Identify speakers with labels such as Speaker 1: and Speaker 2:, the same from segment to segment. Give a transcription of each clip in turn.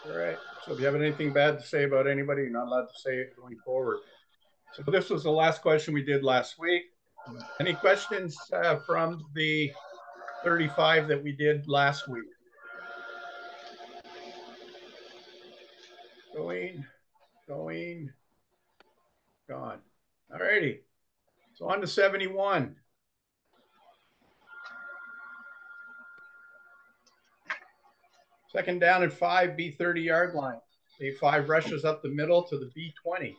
Speaker 1: All right. So if you have anything bad to say about anybody, you're not allowed to say it going forward. So this was the last question we did last week. Any questions from the 35 that we did last week? Going, gone. All righty. So on to 71. Second down and 5, B30 yard line. A5 rushes up the middle to the B20.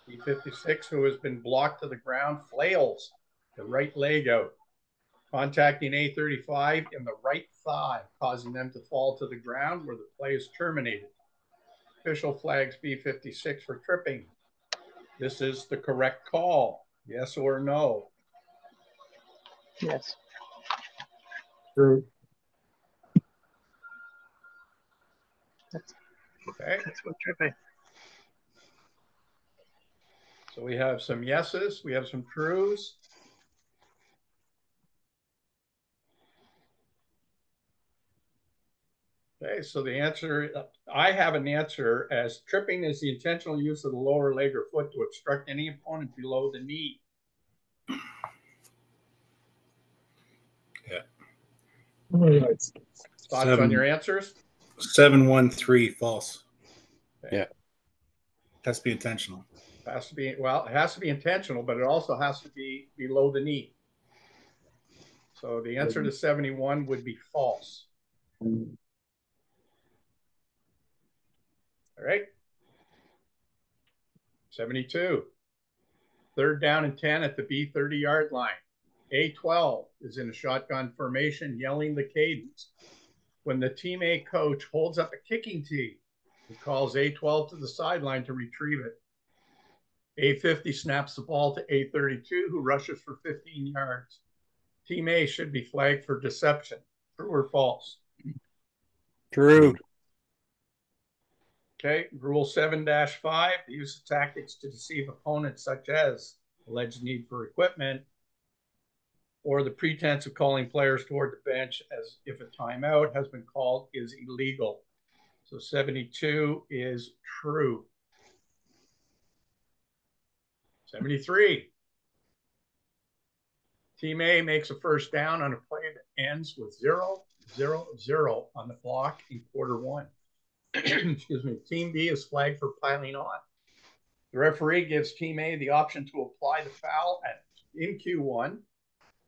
Speaker 1: B56, who has been blocked to the ground, flails the right leg out, contacting A35 in the right thigh, causing them to fall to the ground where the play is terminated. Official flags B56 for tripping. This is the correct call. Yes or no?
Speaker 2: Yes.
Speaker 3: True.
Speaker 1: Okay.
Speaker 2: That's what tripping.
Speaker 1: So we have some yeses. We have some trues. Okay, so the answer, I have an answer as tripping is the intentional use of the lower leg or foot to obstruct any opponent below the knee.
Speaker 4: Yeah.
Speaker 1: Thoughts on your answers?
Speaker 4: 713 false.
Speaker 1: Okay.
Speaker 3: Yeah.
Speaker 4: Has to be intentional.
Speaker 1: Has to be, well, it has to be intentional, but it also has to be below the knee. So the answer to 71 would be false. All right. 72. Third down and 10 at the B30 yard line. A12 is in a shotgun formation, yelling the cadence. When the Team A coach holds up a kicking tee, he calls A12 to the sideline to retrieve it. A50 snaps the ball to A32, who rushes for 15 yards. Team A should be flagged for deception. True or false?
Speaker 3: True.
Speaker 1: Okay, Rule 7-5, the use of tactics to deceive opponents, such as alleged need for equipment or the pretense of calling players toward the bench as if a timeout has been called, is illegal. So 72 is true. 73. Team A makes a first down on a play that ends with 0-0-0 on the clock in quarter one. Excuse me. Team B is flagged for piling on. The referee gives Team A the option to apply the foul in Q1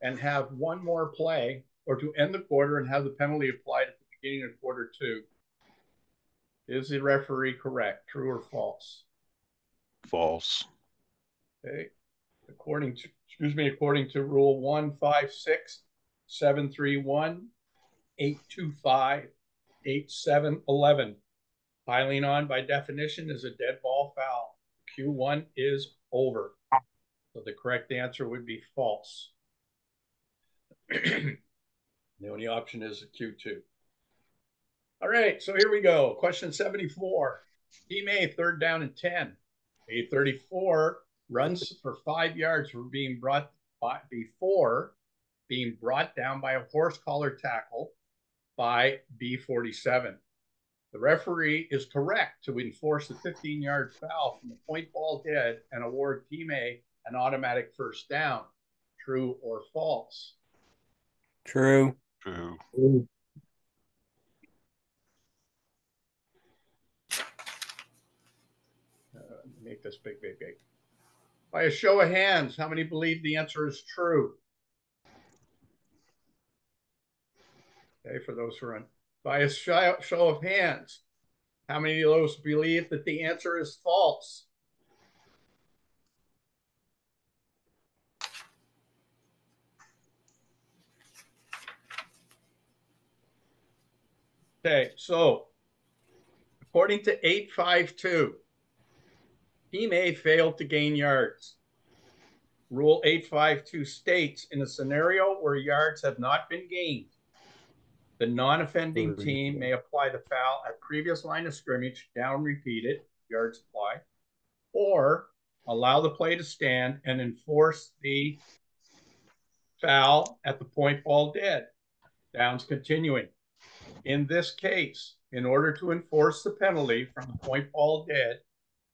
Speaker 1: and have one more play, or to end the quarter and have the penalty applied at the beginning of quarter two. Is the referee correct? True or false?
Speaker 5: False.
Speaker 1: Okay. According to Rule 156, 731, 825, 8711. Piling on by definition is a dead ball foul. Q1 is over. So the correct answer would be false. The only option is a Q2. All right, so here we go. Question 74. Team A, third down and 10. A34 runs for 5 yards before being brought down by a horse collar tackle by B47. The referee is correct to enforce the 15-yard foul from the point ball dead and award Team A an automatic first down. True or false?
Speaker 3: True.
Speaker 5: True.
Speaker 1: Make this big. By a show of hands, how many believe the answer is true? Okay, for those who are on. By a show of hands, how many of those believe that the answer is false? Okay, so according to 852, Team A failed to gain yards. Rule 852 states, in a scenario where yards have not been gained, the non-offending team may apply the foul at previous line of scrimmage, down repeated, yards apply, or allow the play to stand and enforce the foul at the point ball dead, downs continuing. In this case, in order to enforce the penalty from the point ball dead,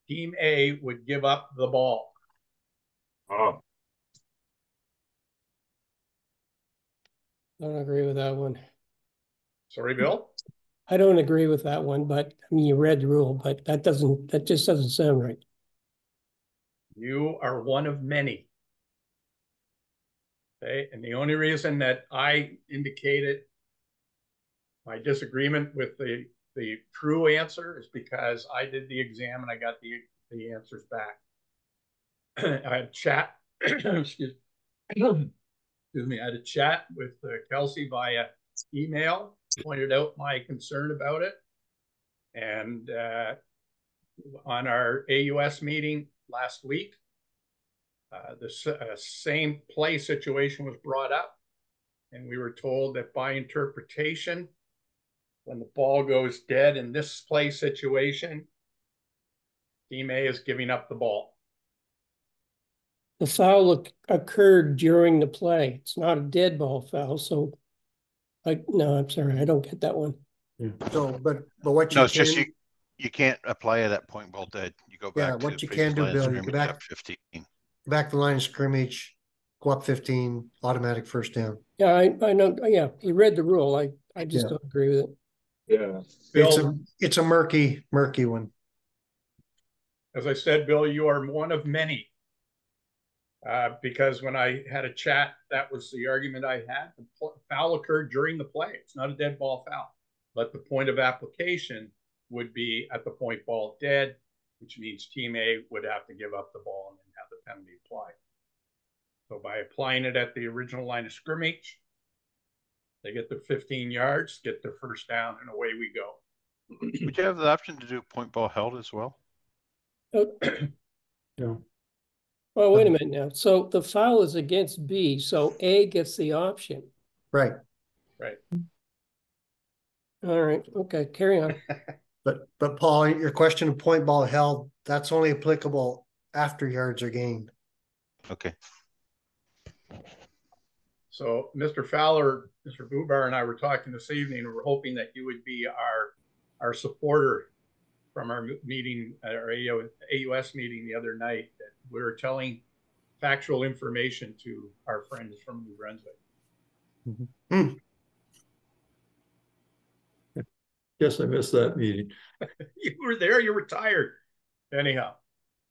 Speaker 1: Team A would give up the ball.
Speaker 3: Oh.
Speaker 2: I don't agree with that one.
Speaker 1: Sorry, Bill?
Speaker 2: I don't agree with that one, but I mean, you read the rule, but that just doesn't sound right.
Speaker 1: You are one of many. Okay, and the only reason that I indicated my disagreement with the true answer is because I did the exam and I got the answers back. I had chat, excuse me, I had a chat with Kelsey via email, pointed out my concern about it. And on our AUS meeting last week, the same play situation was brought up. And we were told that by interpretation, when the ball goes dead in this play situation, Team A is giving up the ball.
Speaker 2: The foul occurred during the play. It's not a dead ball foul. So, no, I'm sorry, I don't get that one.
Speaker 6: So, but what you
Speaker 5: No, it's
Speaker 6: can,
Speaker 5: just you can't apply it at point ball dead. You go back
Speaker 6: what
Speaker 5: to
Speaker 6: you can
Speaker 5: previous
Speaker 6: do,
Speaker 5: line of
Speaker 6: Bill, you go
Speaker 5: scrimmage
Speaker 6: back-
Speaker 5: at 15.
Speaker 6: back to the line of scrimmage, go up 15, automatic first down.
Speaker 2: Yeah, I know. Yeah, you read the rule. I just
Speaker 6: Yeah.
Speaker 2: don't agree with it.
Speaker 3: Yeah.
Speaker 1: Bill,
Speaker 6: It's a murky one.
Speaker 1: as I said, Bill, you are one of many. Because when I had a chat, that was the argument I had. The foul occurred during the play. It's not a dead ball foul, but the point of application would be at the point ball dead, which means Team A would have to give up the ball and then have the penalty applied. So by applying it at the original line of scrimmage, they get their 15 yards, get their first down, and away we go.
Speaker 5: Would you have the option to do point ball held as well?
Speaker 3: Yeah.
Speaker 2: Well, wait a minute now. So the foul is against B, so A gets the option.
Speaker 6: Right.
Speaker 1: Right.
Speaker 2: All right. Okay, carry on.
Speaker 6: But Paul, your question of point ball held, that's only applicable after yards are gained.
Speaker 5: Okay.
Speaker 1: So Mr. Fowler, Mr. Bubar and I were talking this evening. We're hoping that you would be our supporter from our meeting at our AUS meeting the other night, that we were telling factual information to our friends from New Brunswick.
Speaker 6: Mm-hmm.
Speaker 3: Guess I missed that meeting.
Speaker 1: You were there, you were tired. Anyhow.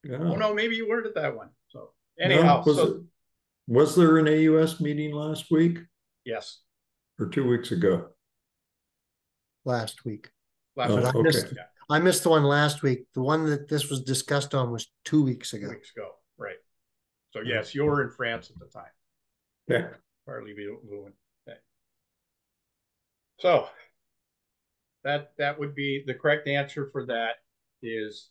Speaker 3: Yeah.
Speaker 1: Oh no, maybe you weren't at that one. So anyhow,
Speaker 3: No, was there an AUS meeting last week
Speaker 1: yes.
Speaker 3: or 2 weeks ago?
Speaker 6: Last week.
Speaker 1: Last
Speaker 3: week.
Speaker 1: week.
Speaker 3: Okay.
Speaker 1: Yeah.
Speaker 6: I missed the one last week. The one that this was discussed on was 2 weeks ago.
Speaker 1: 2 weeks ago, right. So yes, you were in France at the time.
Speaker 3: Yeah.
Speaker 1: Partly fluent. Okay. So that would be the correct answer for that is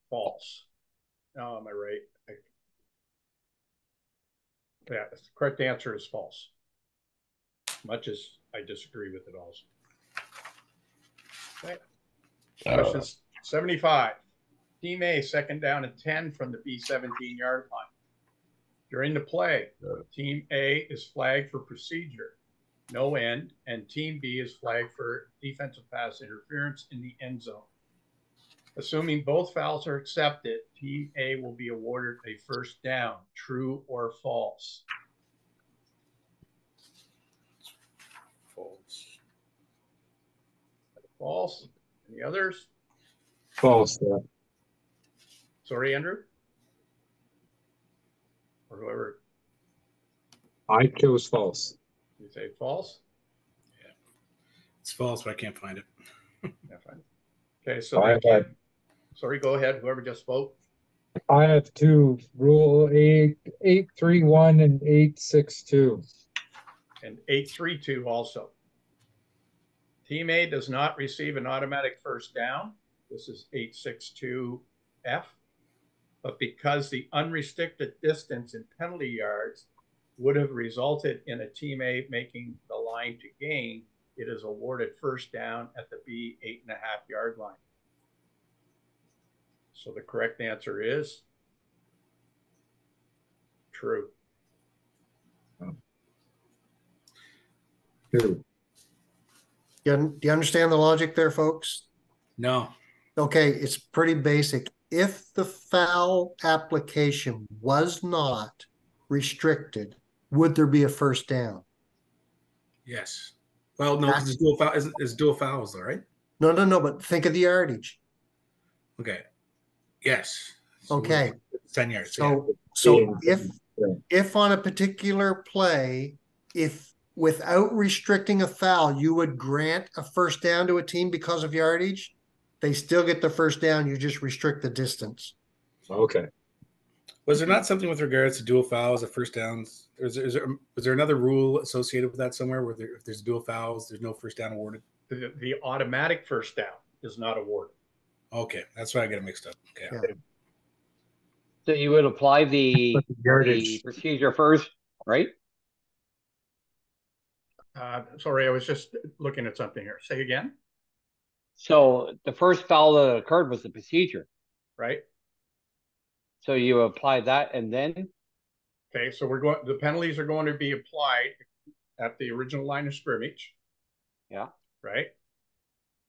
Speaker 1: false. Oh, am I right? Yeah, the correct answer is false. Much as I disagree with it also. Okay. Question 75. Team A, second down and 10 from the B17-yard line. During the play, Team A is flagged for procedure, no end, and Team B is flagged for defensive pass interference in the end zone. Assuming both fouls are accepted, Team A will be awarded a first down. True or false?
Speaker 3: False.
Speaker 1: False. Any others?
Speaker 3: False. Yeah.
Speaker 1: Sorry, Andrew? Or whoever.
Speaker 3: I chose false.
Speaker 1: You say false?
Speaker 4: Yeah. It's false, but I can't find it.
Speaker 1: Yeah, fine. Okay, so they can't. Sorry, go ahead. Whoever just spoke.
Speaker 7: I have two, Rule 831 and 862.
Speaker 1: And 832 also. Team A does not receive an automatic first down. This is 862F. But because the unrestricted distance in penalty yards would have resulted in a Team A making the line to gain, it is awarded first down at the B 8.5-yard line. So the correct answer is true.
Speaker 3: Two.
Speaker 6: Do you understand the logic there, folks?
Speaker 4: No.
Speaker 6: Okay, it's pretty basic. If the foul application was not restricted, would there be a first down?
Speaker 4: Yes. Well, no, because it's dual foul. It's dual fouls, though, right?
Speaker 6: No, but think of the yardage.
Speaker 4: Okay. Yes. So
Speaker 6: Okay.
Speaker 4: it's 10 yards.
Speaker 6: So if on a particular play, if without restricting a foul, you would grant a first down to a team because of yardage, they still get the first down. You just restrict the distance.
Speaker 7: Okay.
Speaker 4: Was there not something with regards to dual fouls at first downs? Was there another rule associated with that somewhere where if there's dual fouls, there's no first down awarded?
Speaker 1: The automatic first down is not awarded.
Speaker 4: Okay, that's why I get it mixed up. Okay.
Speaker 6: Yeah.
Speaker 8: So you would apply the
Speaker 7: Yardage.
Speaker 8: procedure first, right?
Speaker 1: Sorry, I was just looking at something here. Say again.
Speaker 8: So the first foul that occurred was the procedure.
Speaker 1: Right.
Speaker 8: So you apply that and then?
Speaker 1: Okay, so the penalties are going to be applied at the original line of scrimmage.
Speaker 8: Yeah.
Speaker 1: Right.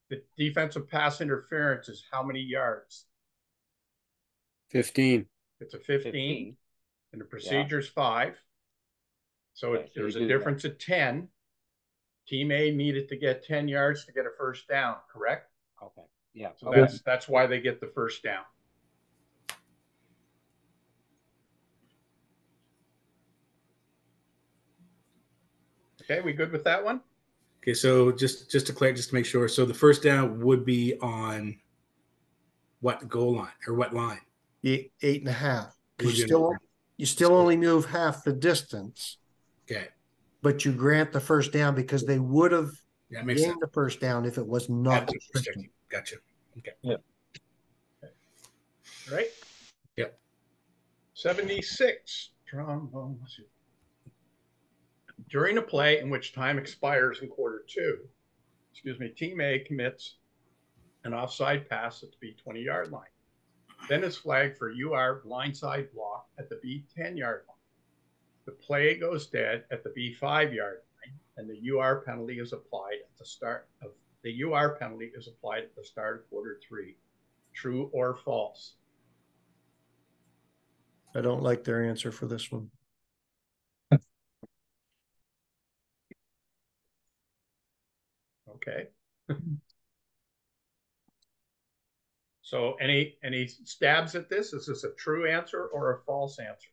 Speaker 1: The defensive pass interference is how many yards?
Speaker 9: 15.
Speaker 1: It's a 15. And the procedure's 5. So
Speaker 8: Okay, so
Speaker 1: there's
Speaker 8: you
Speaker 1: a
Speaker 8: do
Speaker 1: difference of 10. Team A needed to get 10 yards to get a first down, correct?
Speaker 8: Okay. Yeah.
Speaker 1: So
Speaker 8: Okay.
Speaker 1: that's why they get the first down. Okay, we good with that one?
Speaker 4: Okay, so just to clear, just to make sure, so the first down would be on what goal line or what line?
Speaker 6: 8.5.
Speaker 4: Would be
Speaker 6: You still only move half the distance,
Speaker 4: Okay,
Speaker 6: but you grant the first down because they would have
Speaker 4: that makes sense.
Speaker 6: gained the first down if it was not restricted.
Speaker 4: Gotcha. Okay.
Speaker 7: Yeah.
Speaker 1: Right?
Speaker 4: Yep.
Speaker 1: 76. During a play in which time expires in quarter 2, Team A commits an offside pass at the B 20-yard line. Then is flagged for UR blindside block at the B 10-yard line. The play goes dead at the B 5-yard line, and the UR penalty is applied at the start of quarter 3. True or false?
Speaker 6: I don't like their answer for this one.
Speaker 1: Okay. So any stabs at this? Is this a true answer or a false answer?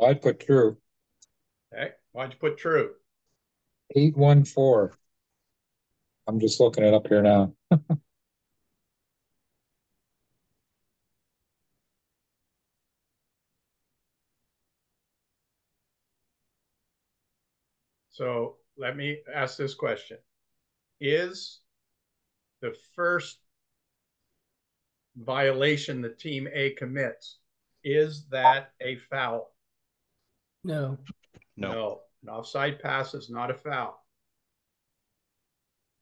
Speaker 7: I'd put true.
Speaker 1: Okay. Why'd you put true?
Speaker 7: 814. I'm just looking it up here now.
Speaker 1: So let me ask this question. Is the first violation that Team A commits, is that a foul?
Speaker 2: No.
Speaker 1: No. An offside pass is not a foul.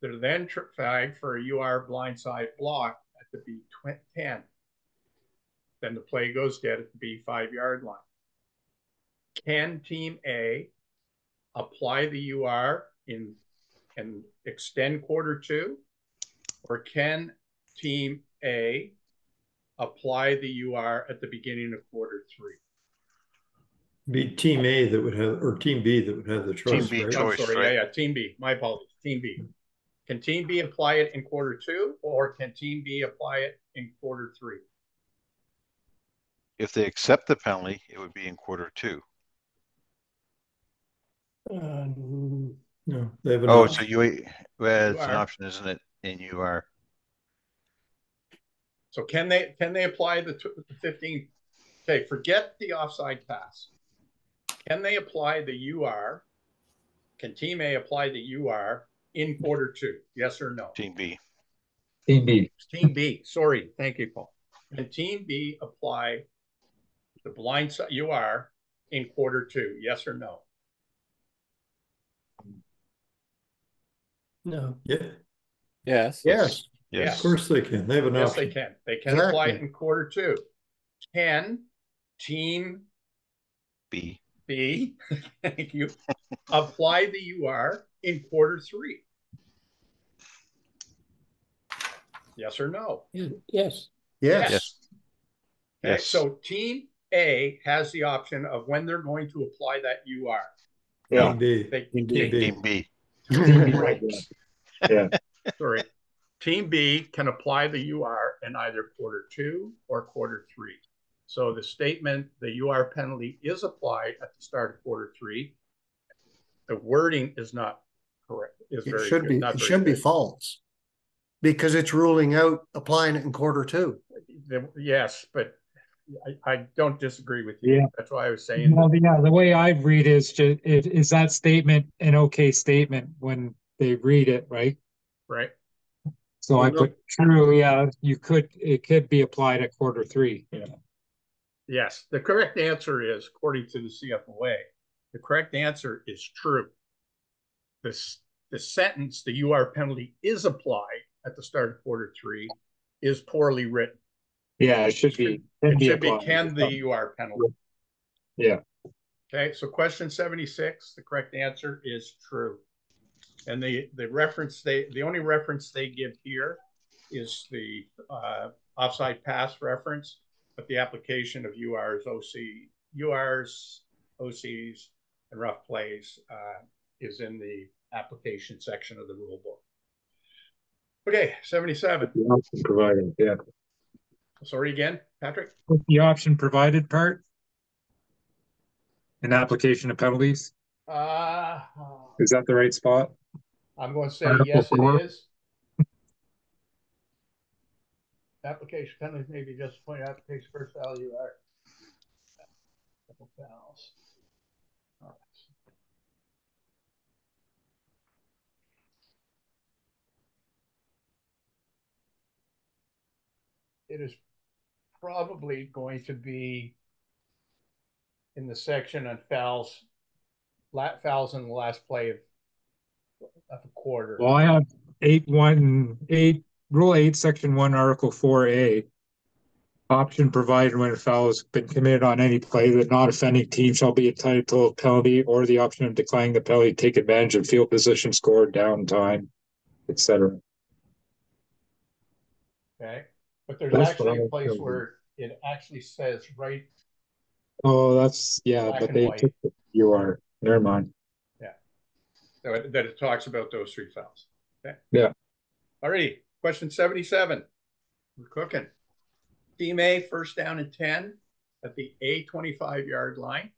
Speaker 1: They're then flagged for a UR blindside block at the B10. Then the play goes dead at the B 5-yard line. Can Team A apply the UR and extend quarter 2? Or can Team A apply the UR at the beginning of quarter 3?
Speaker 3: Be Team A that would have, or Team B that would have the choice,
Speaker 5: B
Speaker 3: right?
Speaker 5: choice.
Speaker 1: I'm sorry,
Speaker 5: right?
Speaker 1: yeah, Team B. My apologies, Team B. Can Team B apply it in quarter 2, or can Team B apply it in quarter 3?
Speaker 5: If they accept the penalty, it would be in quarter 2.
Speaker 3: No, they have an
Speaker 5: Oh,
Speaker 3: option.
Speaker 5: so well, it's an
Speaker 1: UR.
Speaker 5: option, isn't it? And you are.
Speaker 1: So can they apply the 15? Okay, forget the offside pass. Can they apply the UR? Can Team A apply the UR in quarter 2? Yes or no?
Speaker 5: Team B.
Speaker 7: Team B.
Speaker 1: Team B. Sorry, thank you, Paul. Can Team B apply the blindside UR in quarter 2? Yes or no?
Speaker 2: No.
Speaker 3: Yeah,
Speaker 9: Yes.
Speaker 6: Yes.
Speaker 5: Yes.
Speaker 3: of course they can. They have an
Speaker 1: Yes,
Speaker 3: option.
Speaker 1: they can. They can apply it in quarter 2. Can Team
Speaker 5: B.
Speaker 1: B, thank you, apply the UR in quarter 3? Yes or no?
Speaker 2: Yes.
Speaker 6: Yes.
Speaker 5: Yes.
Speaker 1: Okay,
Speaker 5: Yes.
Speaker 1: so team A has the option of when they're going to apply that UR.
Speaker 3: Team B.
Speaker 1: They,
Speaker 5: Team B.
Speaker 1: right.
Speaker 7: Yeah.
Speaker 1: Sorry. Team B can apply the UR in either quarter 2 or quarter 3. So the statement, the UR penalty is applied at the start of quarter 3. The wording is not correct.
Speaker 6: It should be false because it's ruling out applying it in quarter 2.
Speaker 1: Yes, but I don't disagree with you.
Speaker 7: Yeah.
Speaker 1: That's why I was saying.
Speaker 7: Well, yeah, the way I read is just is that statement an okay statement when they read it, right?
Speaker 1: Right.
Speaker 7: So
Speaker 6: Well,
Speaker 7: I
Speaker 6: no.
Speaker 7: put true. Yeah, it could be applied at quarter 3. Yeah.
Speaker 1: Yes. The correct answer is, according to the CFOA, the correct answer is true. The sentence, the UR penalty is applied at the start of quarter 3, is poorly written.
Speaker 7: Yeah, it should be.
Speaker 1: It should be can the UR penalty.
Speaker 7: Yeah.
Speaker 1: Okay, so question 76, the correct answer is true. And the only reference they give here is the offside pass reference, but the application of URs, OCs, and rough plays is in the application section of the rule book. Okay, 77.
Speaker 7: The option provided, yeah.
Speaker 1: Sorry again, Patrick?
Speaker 7: What's the option provided part? An application of penalties? Is that the right spot?
Speaker 1: I'm going to say
Speaker 7: Article
Speaker 1: yes,
Speaker 7: 4.
Speaker 1: it is. Application penalties may be justified application first value are couple fouls. All right. It is probably going to be in the section on fouls in the last play of a quarter.
Speaker 7: Well, I have 8.1.8 Rule 8, Section 1, Article 4A. Option provided when a foul has been committed on any play that not offending team shall be entitled to a penalty, or the option of declining the penalty, take advantage of field position, score, downtime, etc.
Speaker 1: Okay, but there's
Speaker 7: That's
Speaker 1: actually a
Speaker 7: what
Speaker 1: place where it actually says right.
Speaker 7: Oh, that's yeah,
Speaker 1: Black
Speaker 7: but
Speaker 1: and
Speaker 7: they
Speaker 1: white.
Speaker 7: took the UR. Never mind.
Speaker 1: Yeah, that it talks about those 3 fouls. Okay.
Speaker 7: Yeah.
Speaker 1: Alrighty, question 77. We're cooking. Team A, first down and 10 at the A25 yard line.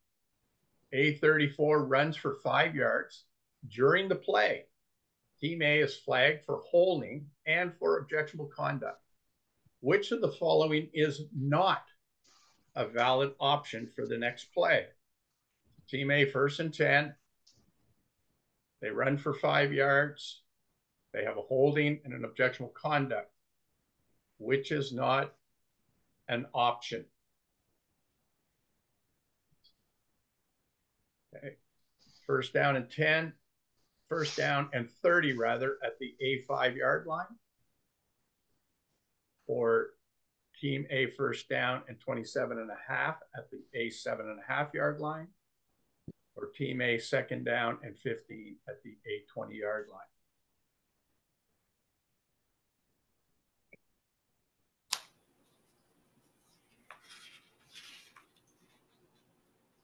Speaker 1: A34 runs for 5 yards. During the play, Team A is flagged for holding and for objectionable conduct. Which of the following is not a valid option for the next play? Team A, first and 10. They run for 5 yards. They have a holding and an objectionable conduct. Which is not an option? Okay. First down and 10, first down and 30 rather at the A5 yard line, or Team A first down and 27.5 at the A7.5 yard line, or Team A second down and 15 at the A20 yard line.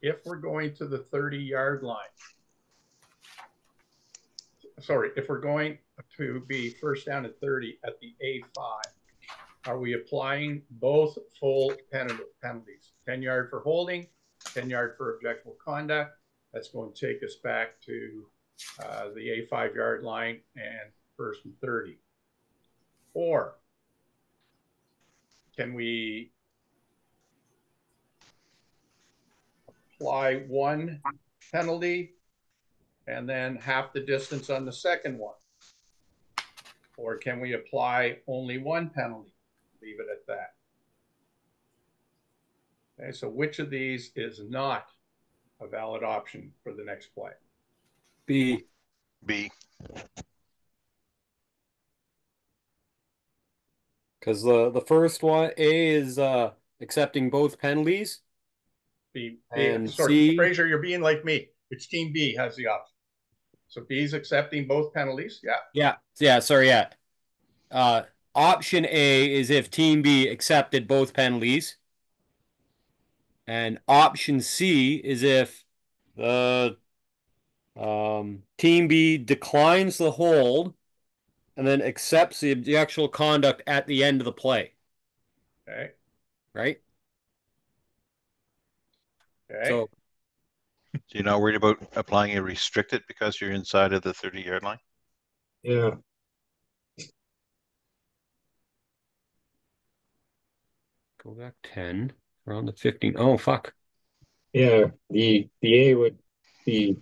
Speaker 1: If we're going to the 30 yard line, sorry, if we're going to be first down at 30 at the A5, are we applying both full penalties? 10 yard for holding, 10 yard for objectionable conduct. That's going to take us back to the A5 yard line and first and 30. Or can we apply one penalty and then half the distance on the second one? Or can we apply only one penalty? Leave it at that. Okay, so which of these is not a valid option for the next play?
Speaker 9: B.
Speaker 5: B.
Speaker 9: Because the first one, A, is accepting both penalties.
Speaker 1: B.
Speaker 9: And
Speaker 1: Sorry,
Speaker 9: C?
Speaker 1: Fraser, you're being like me. It's team B has the option. So B's accepting both penalties. Yeah.
Speaker 9: Yeah. Sorry. Yeah. Option A is if Team B accepted both penalties. And option C is if the Team B declines the hold and then accepts the actual conduct at the end of the play.
Speaker 1: Okay.
Speaker 9: Right?
Speaker 1: Okay.
Speaker 9: So
Speaker 5: you're not worried about applying a restricted because you're inside of the 30-yard line?
Speaker 7: Yeah.
Speaker 9: go back 10. Around the 15. Oh, fuck.
Speaker 7: Yeah. The A would be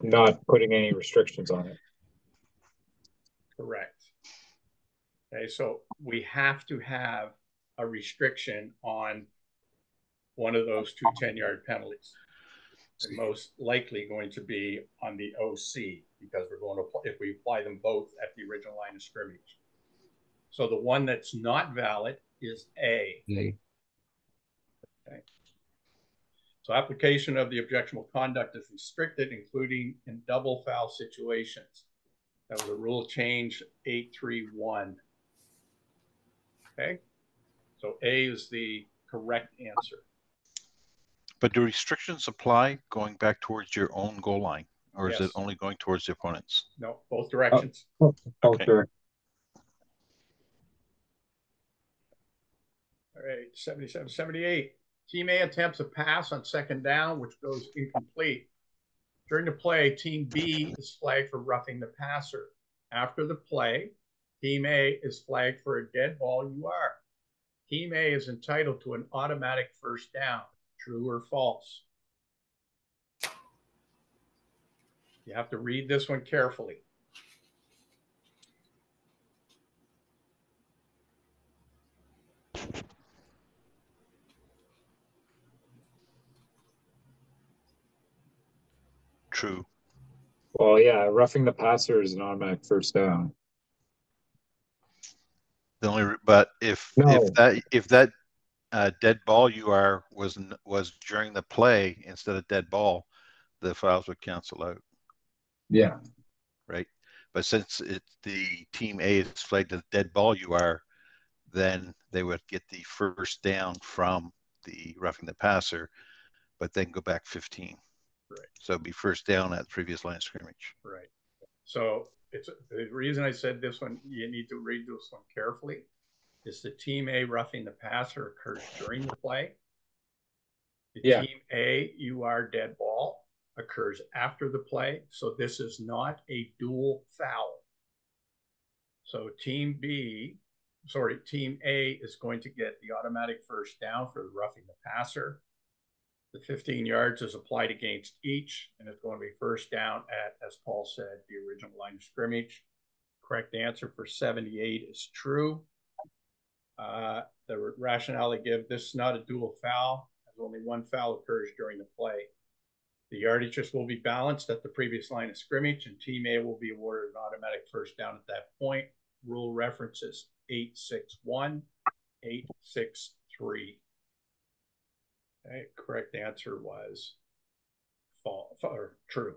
Speaker 7: not putting any restrictions on it.
Speaker 1: Correct. Okay, so we have to have a restriction on one of those two 10-yard penalties. And most likely going to be on the OC because we're going to, if we apply them both at the original line of scrimmage. So the one that's not valid is A.
Speaker 9: Okay.
Speaker 1: Okay. So application of the objectionable conduct is restricted, including in double foul situations. That was a rule change 831. Okay. So A is the correct answer.
Speaker 5: But do restrictions apply going back towards your own goal line, or is it
Speaker 1: Yes.
Speaker 5: only going towards the opponents?
Speaker 1: No, both directions.
Speaker 5: Okay.
Speaker 7: Sure.
Speaker 1: All right, 77, 78. Team A attempts a pass on second down, which goes incomplete. During the play, Team B is flagged for roughing the passer. After the play, Team A is flagged for a dead ball UR. Team A is entitled to an automatic first down. True or false? You have to read this one carefully.
Speaker 5: True.
Speaker 7: Well, yeah, roughing the passer is an automatic first down.
Speaker 5: But if
Speaker 7: No.
Speaker 5: that dead ball was during the play instead of dead ball, the fouls would cancel out.
Speaker 7: Yeah.
Speaker 5: Right. But since the team A is flagged as dead ball then they would get the first down from the roughing the passer, but then go back 15.
Speaker 1: Right.
Speaker 5: So it'd be first down at the previous line of scrimmage.
Speaker 1: Right. So it's the reason I said this one, you need to read this one carefully, is the team A roughing the passer occurs during the play. The team A UR dead ball occurs after the play. So this is not a dual foul. So team A is going to get the automatic first down for roughing the passer. The 15 yards is applied against each, and it's going to be first down at, as Paul said, the original line of scrimmage. Correct answer for 78 is true. The rationale they give, this is not a dual foul, as only one foul occurs during the play. The yardages will be balanced at the previous line of scrimmage, and Team A will be awarded an automatic first down at that point. Rule references 861, 863. Okay, correct answer was false or true.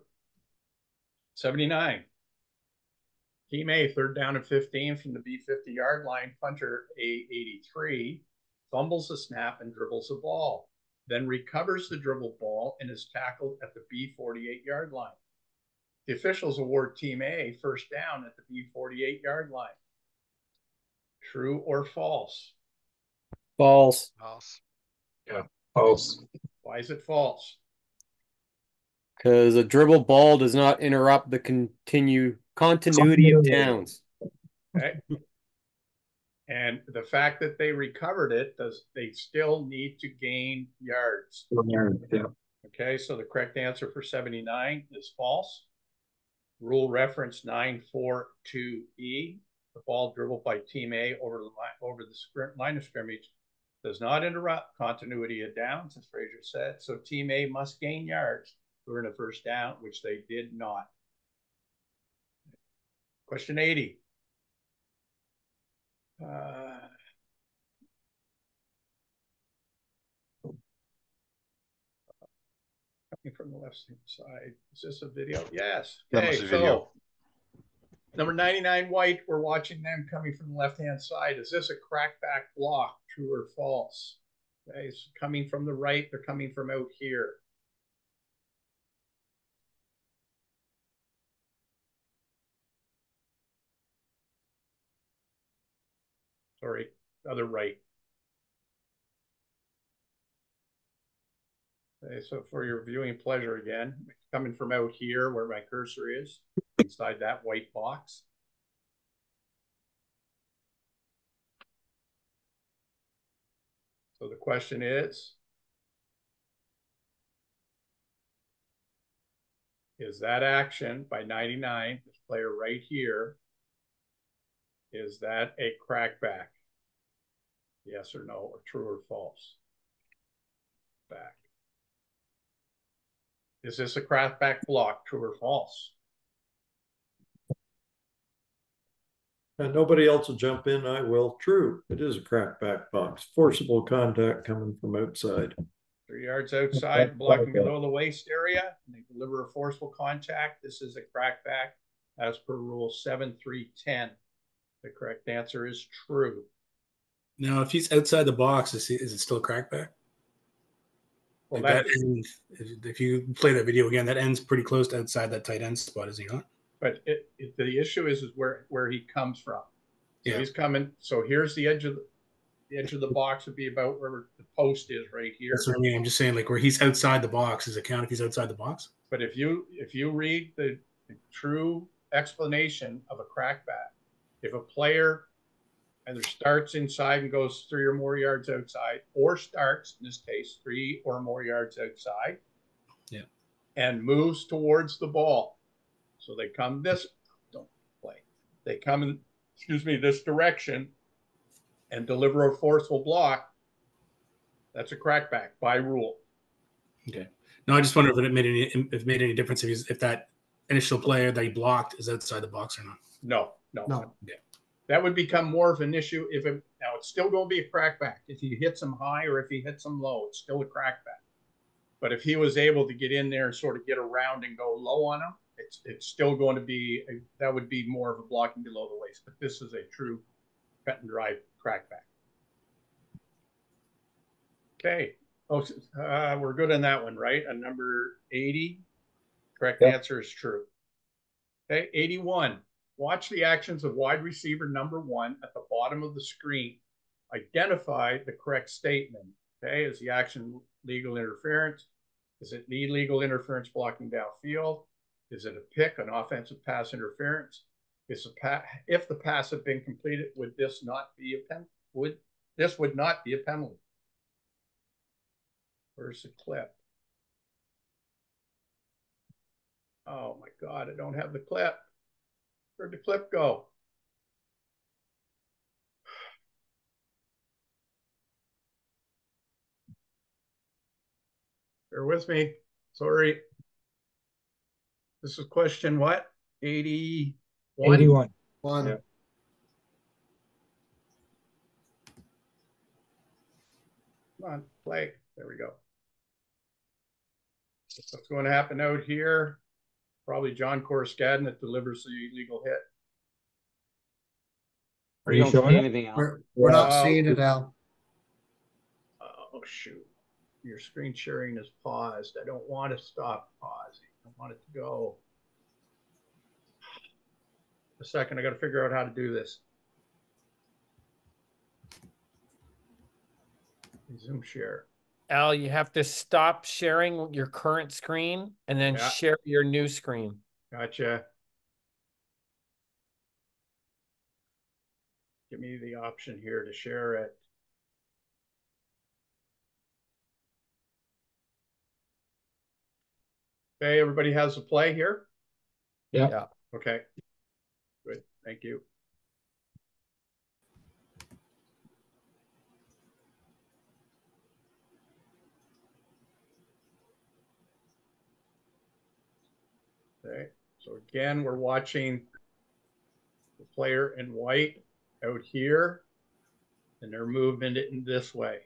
Speaker 1: 79. Team A, third down and 15 from the B 50-yard line. Punter A 83 fumbles the snap and dribbles the ball, then recovers the dribbled ball and is tackled at the B 48-yard line. The officials award Team A first down at the B 48-yard line. True or false?
Speaker 9: False.
Speaker 5: False.
Speaker 7: Yeah. False.
Speaker 1: Why is it false?
Speaker 9: Because a dribble ball does not interrupt the continuity of downs.
Speaker 1: Okay. And the fact that they recovered it, they still need to gain yards.
Speaker 7: Yeah.
Speaker 1: Okay, so the correct answer for 79 is false. Rule reference 942E. The ball dribbled by Team A over the line of scrimmage does not interrupt continuity of downs, as Fraser said. So Team A must gain yards to earn a first down, which they did not. Question 80. from the left side. Is this a video? Yes.
Speaker 5: That
Speaker 1: Okay,
Speaker 5: must be
Speaker 1: so
Speaker 5: video.
Speaker 1: number 99 white, we're watching them coming from the left-hand side. Is this a crackback block, true or false? Okay, it's coming from the right. They're coming from out here. Sorry, other right. Okay, so for your viewing pleasure again, coming from out here where my cursor is, inside that white box. So the question is that action by 99, this player right here, is that a crackback? Yes or no, or true or false? Back. Is this a crackback block, true or false?
Speaker 3: And nobody else will jump in. I will. True. It is a crackback box. Forcible contact coming from outside.
Speaker 1: 3 yards outside, blocking below the waist area, and they deliver a forceful contact. This is a crackback as per rule 7310. The correct answer is true.
Speaker 4: Now, if he's outside the box, is it still a crackback?
Speaker 1: Well,
Speaker 4: Like that end, if you play that video again, that ends pretty close to outside that tight end spot, is he not?
Speaker 1: But the issue is where he comes from. So
Speaker 4: yeah,
Speaker 1: he's coming. So here's the edge of the box would be about where the post is right here.
Speaker 4: That's what I mean. I'm just saying, like where he's outside the box, does it count if he's outside the box?
Speaker 1: But if you read the true explanation of a crackback, if a player either starts inside and goes 3 or more yards outside, or starts, in this case, 3 or more yards outside,
Speaker 4: yeah,
Speaker 1: and moves towards the ball. So they come this, don't play. They come in, this direction and deliver a forceful block. That's a crackback by rule.
Speaker 4: Okay. No, I just wonder if it made any difference if that initial player that he blocked is outside the box or not.
Speaker 1: No.
Speaker 4: Yeah.
Speaker 1: That would become more of an issue now it's still going to be a crackback. If he hits him high or if he hits him low, it's still a crackback. But if he was able to get in there and sort of get around and go low on him, it's still going to be, that would be more of a blocking below the waist. But this is a true cut and dry crackback. Okay. Oh, we're good on that one, right? On number 80, correct answer is true. Okay, 81. Watch the actions of wide receiver number 1 at the bottom of the screen. Identify the correct statement. Okay, is the action legal interference? Is it legal interference blocking downfield? Is it a pick, an offensive pass interference? If the pass had been completed, would this not be a penalty? This would not be a penalty. Where's the clip? Oh my God, I don't have the clip. Where'd the clip go? Bear with me. Sorry. This is question what? 81?
Speaker 7: 81.
Speaker 6: One.
Speaker 1: Yeah. Come on, play. There we go. What's going to happen out here? Probably John Coruscadden that delivers the illegal hit.
Speaker 7: Are
Speaker 8: We
Speaker 7: you
Speaker 8: don't
Speaker 7: showing
Speaker 8: see
Speaker 7: it?
Speaker 8: anything else.
Speaker 6: We're not seeing it, Al.
Speaker 1: Oh, shoot. Your screen sharing is paused. I don't want to stop pausing. I want it to go. A second, I got to figure out how to do this. Zoom share.
Speaker 10: Al, you have to stop sharing your current screen and then
Speaker 1: Yeah.
Speaker 10: share your new screen.
Speaker 1: Gotcha. Give me the option here to share it. Okay, everybody has a play here?
Speaker 7: Yeah.
Speaker 1: Okay. Good. Thank you. Okay. So again, we're watching the player in white out here, and they're moving it in this way.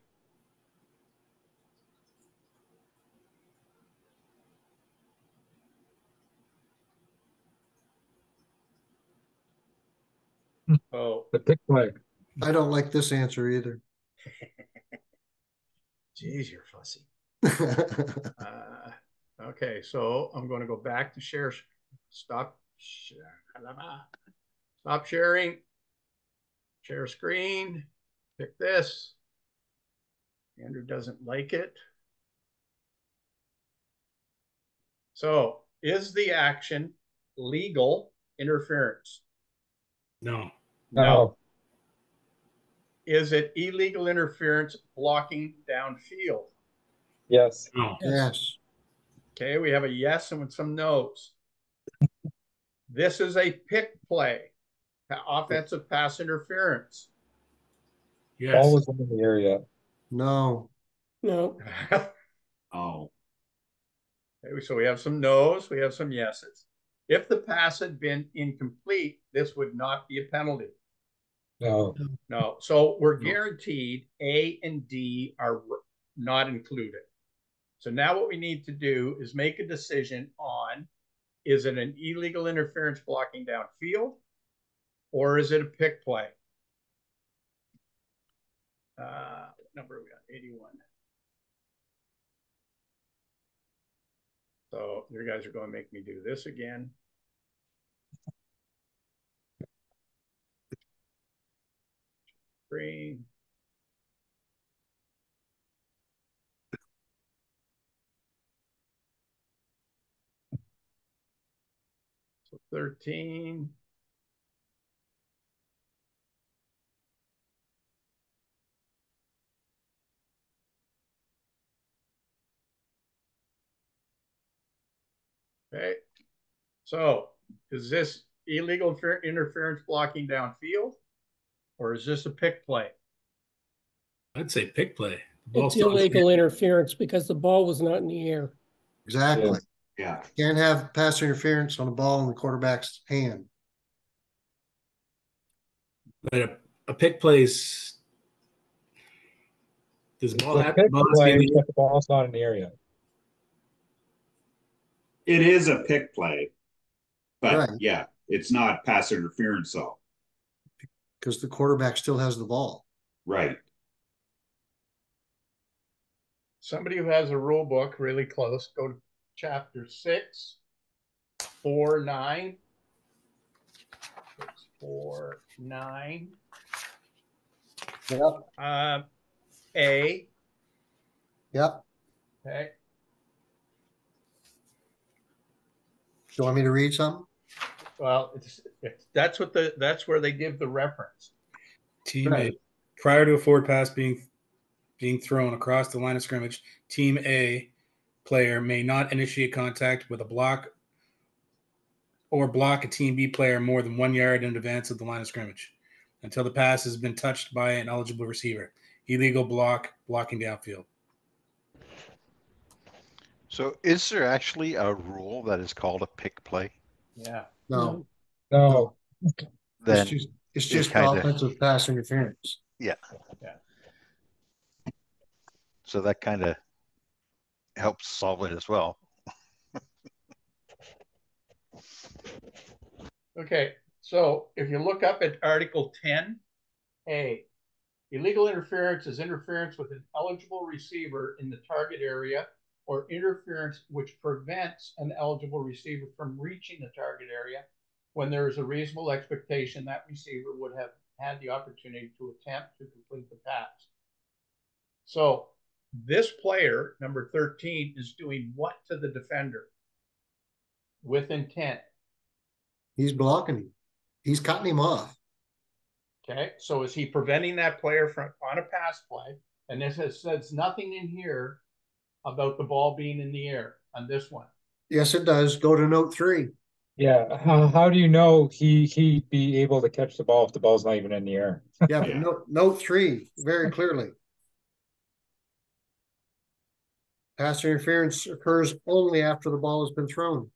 Speaker 1: So,
Speaker 7: The pick play.
Speaker 6: I don't like this answer either.
Speaker 1: geez, you're fussy. Okay, so I'm going to go back to share. Stop sharing. Share screen. Pick this. Andrew doesn't like it. So, is the action legal interference?
Speaker 4: No.
Speaker 1: No. Is it illegal interference blocking downfield?
Speaker 7: Yes.
Speaker 4: No.
Speaker 6: Yes.
Speaker 1: Okay, we have a yes and some no's. This is a pick play, offensive pass interference.
Speaker 4: Yes.
Speaker 7: Ball was in the area.
Speaker 6: No.
Speaker 2: No,
Speaker 11: Oh,
Speaker 1: Okay, so we have some no's, we have some yeses. If the pass had been incomplete, this would not be a penalty.
Speaker 7: No.
Speaker 1: No, so we're guaranteed A and D are not included. So now what we need to do is make a decision on, is it an illegal interference blocking downfield, or is it a pick play? What number are we got? 81. So you guys are going to make me do this again. Green. So 13. Okay. So is this illegal interference blocking downfield, or is this a pick play?
Speaker 4: I'd say pick play.
Speaker 2: it's illegal interference because the ball was not in the air.
Speaker 6: Exactly.
Speaker 11: yeah.
Speaker 6: Can't have pass interference on a ball in the quarterback's hand.
Speaker 4: But a pick plays. Does ball
Speaker 7: It's a
Speaker 4: have
Speaker 7: pick
Speaker 4: ball
Speaker 7: play, but the ball's not in the area.
Speaker 11: It is a pick play, but
Speaker 6: Right.
Speaker 11: yeah, it's not pass interference though.
Speaker 6: Because the quarterback still has the ball.
Speaker 11: Right.
Speaker 1: Somebody who has a rule book really close, go to chapter 6, 4, 9. 6, 4, 9.
Speaker 6: Yep.
Speaker 1: A.
Speaker 6: Yep.
Speaker 1: Okay.
Speaker 6: Do you want me to read something?
Speaker 1: Well, that's where they give the reference.
Speaker 4: Team
Speaker 6: Right.
Speaker 4: A, prior to a forward pass being thrown across the line of scrimmage, Team A player may not initiate contact with a block or block a Team B player more than 1 yard in advance of the line of scrimmage until the pass has been touched by an eligible receiver. Illegal blocking downfield.
Speaker 5: So is there actually a rule that is called a pick play?
Speaker 1: Yeah.
Speaker 6: No.
Speaker 7: No.
Speaker 5: Then
Speaker 6: It's just
Speaker 5: kinda,
Speaker 6: offensive pass interference.
Speaker 5: yeah.
Speaker 1: Yeah.
Speaker 5: So that kind of helps solve it as well.
Speaker 1: Okay. So if you look up at Article 10A, illegal interference is interference with an eligible receiver in the target area or interference which prevents an eligible receiver from reaching the target area when there is a reasonable expectation that receiver would have had the opportunity to attempt to complete the pass. So this player, number 13, is doing what to the defender with intent?
Speaker 6: He's blocking him. He's cutting him off.
Speaker 1: Okay, so is he preventing that player from on a pass play? And this says nothing in here about the ball being in the air on this one.
Speaker 6: Yes, it does. Go to note 3.
Speaker 7: Yeah. How do you know he'd be able to catch the ball if the ball's not even in the air?
Speaker 6: Yeah, but
Speaker 11: Yeah.
Speaker 6: note 3 very clearly. Pass interference occurs only after the ball has been thrown.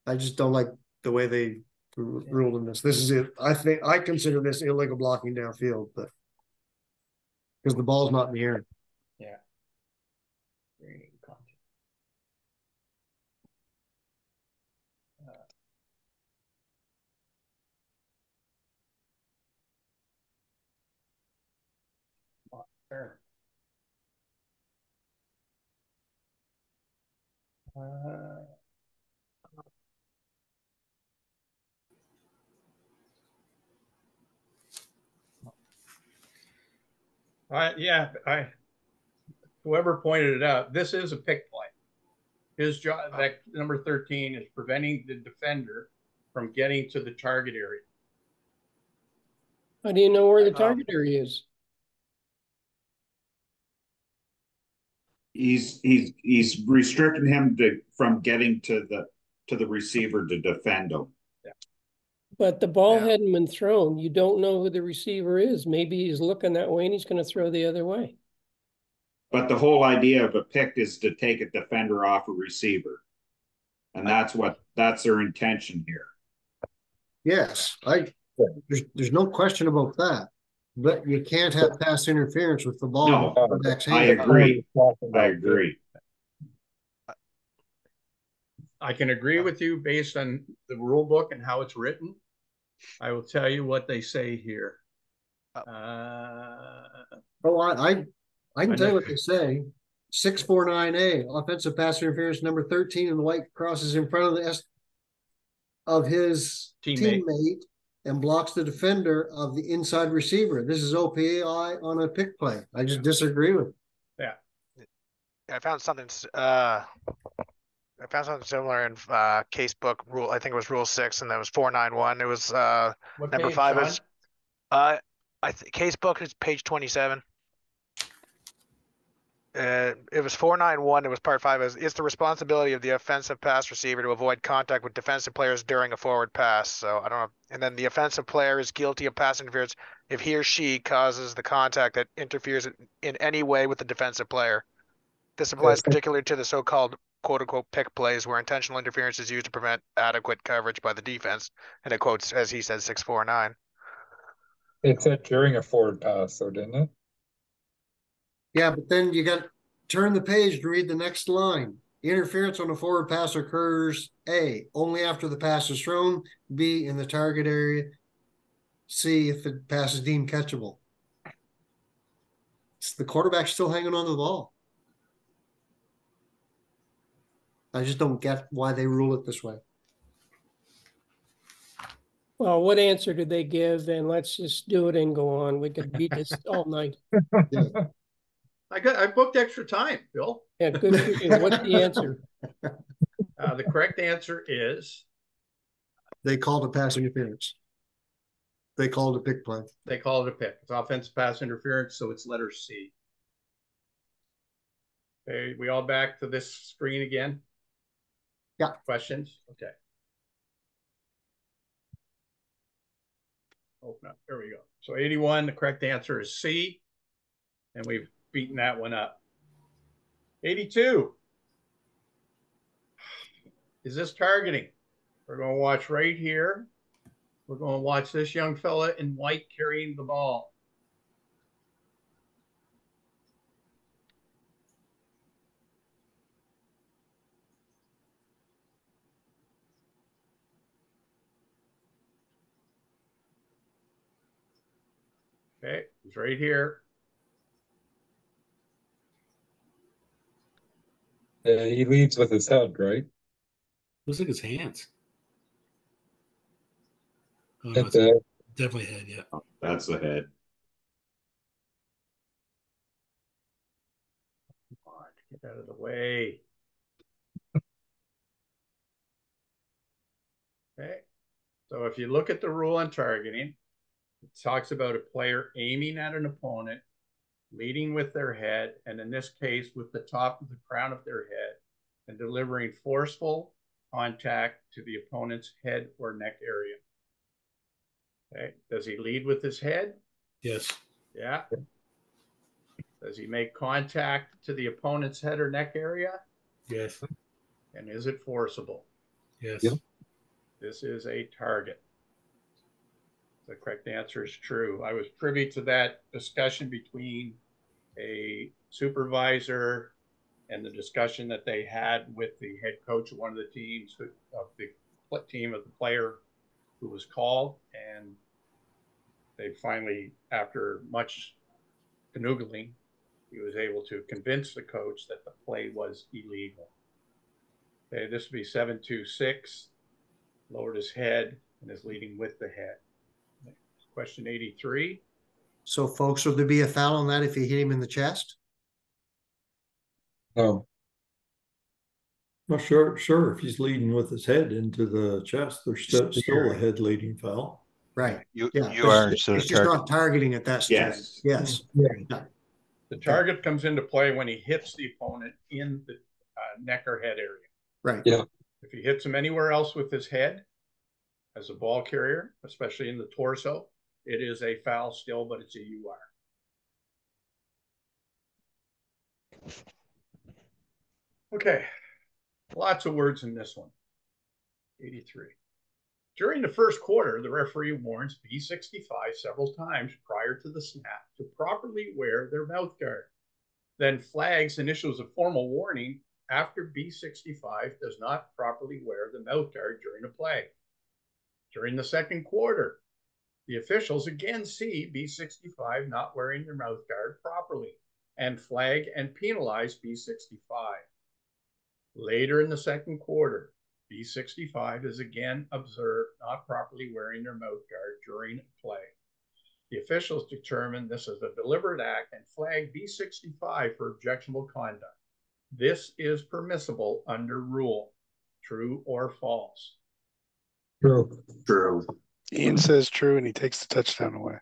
Speaker 6: I just don't like the way they ruled in this. This is it. I consider this illegal blocking downfield, but because the ball's not in the air.
Speaker 1: Yeah. Whoever pointed it out, this is a pick play. His job, that number 13, is preventing the defender from getting to the target area.
Speaker 2: How do you know where the target area is?
Speaker 11: He's restricting him from getting to the receiver to defend him.
Speaker 2: But the ball hadn't been thrown. You don't know who the receiver is. Maybe he's looking that way and he's going to throw the other way.
Speaker 11: But the whole idea of a pick is to take a defender off a receiver. And that's their intention here.
Speaker 6: Yes, there's no question about that. But you can't have pass interference with the ball.
Speaker 11: No, I agree. I agree.
Speaker 1: I can agree with you based on the rule book and how it's written. I will tell you what they say here.
Speaker 6: I can tell you what they say. 649A, offensive pass interference number 13, and the white crosses in front of his teammate and blocks the defender of the inside receiver. This is OPI on a pick play. I just disagree with it.
Speaker 1: Yeah.
Speaker 12: I found something similar in casebook rule. I think it was rule 6, and that was 491. It was
Speaker 1: what
Speaker 12: number
Speaker 1: page,
Speaker 12: 5
Speaker 1: Sean?
Speaker 12: is casebook is page 27. It was 491. It was part 5. It's the responsibility of the offensive pass receiver to avoid contact with defensive players during a forward pass. So I don't know. And then the offensive player is guilty of pass interference if he or she causes the contact that interferes in any way with the defensive player. This applies particularly to the so-called quote-unquote pick plays where intentional interference is used to prevent adequate coverage by the defense. And it quotes, as he said, 649.
Speaker 7: It said during a forward pass, though, didn't it?
Speaker 6: Yeah, but then you got to turn the page to read the next line. Interference on a forward pass occurs, A, only after the pass is thrown, B, in the target area, C, if the pass is deemed catchable. It's the quarterback still hanging on to the ball. I just don't get why they rule it this way.
Speaker 2: Well, what answer did they give? And let's just do it and go on. We could beat this all night.
Speaker 6: Yeah.
Speaker 1: I booked extra time, Bill.
Speaker 2: Yeah, good for you. What's the answer?
Speaker 1: The correct answer is
Speaker 6: they called it pass interference. They called it pick play.
Speaker 1: They call it a pick. It's offensive pass interference, so it's letter C. Okay, we all back to this screen again?
Speaker 6: Yeah.
Speaker 1: Questions? Okay. Open up. There we go. So 81, the correct answer is C. And we've beaten that one up. 82. Is this targeting? We're going to watch right here. We're going to watch this young fella in white carrying the ball. Okay, he's right here.
Speaker 7: He leads with his head, right?
Speaker 4: Looks like his hands. Oh, no,
Speaker 7: That's
Speaker 4: it's definitely head, yeah.
Speaker 11: Oh, that's the head.
Speaker 1: Come on, get out of the way. Okay, so if you look at the rule on targeting, it talks about a player aiming at an opponent, leading with their head, and in this case, with the top of the crown of their head, and delivering forceful contact to the opponent's head or neck area. Okay, does he lead with his head?
Speaker 4: Yes.
Speaker 1: Yeah. Does he make contact to the opponent's head or neck area?
Speaker 4: Yes.
Speaker 1: And is it forcible?
Speaker 4: Yes.
Speaker 7: Yep.
Speaker 1: This is a target. The correct answer is true. I was privy to that discussion between a supervisor and the discussion that they had with the head coach of one of the teams of the team of the player who was called, and they finally, after much canoodling, he was able to convince the coach that the play was illegal. Okay, this would be 7-2-6. Lowered his head and is leading with the head. Question 83.
Speaker 6: So, folks, will there be a foul on that if you hit him in the chest?
Speaker 7: Oh,
Speaker 3: Well, sure. If he's leading with his head into the chest, there's still a head leading foul.
Speaker 6: Right.
Speaker 5: You
Speaker 6: Yeah.
Speaker 5: you are instead
Speaker 6: It's
Speaker 5: of
Speaker 6: just
Speaker 5: target.
Speaker 6: not targeting at that stage.
Speaker 11: Yes.
Speaker 6: Yes.
Speaker 1: The target comes into play when he hits the opponent in the neck or head area.
Speaker 6: Right.
Speaker 7: Yeah.
Speaker 1: If he hits him anywhere else with his head, as a ball carrier, especially in the torso, it is a foul still, but it's a UR. Okay, lots of words in this one. 83. During the first quarter, the referee warns B65 several times prior to the snap to properly wear their mouth guard, then flags and issues a formal warning after B65 does not properly wear the mouth guard during a play. During the second quarter, the officials again see B65 not wearing their mouth guard properly and flag and penalize B65. Later in the second quarter, B65 is again observed not properly wearing their mouth guard during play. The officials determine this is a deliberate act and flag B65 for objectionable conduct. This is permissible under rule. True or false?
Speaker 7: true.
Speaker 11: True.
Speaker 13: Ian says true, and he takes the touchdown away.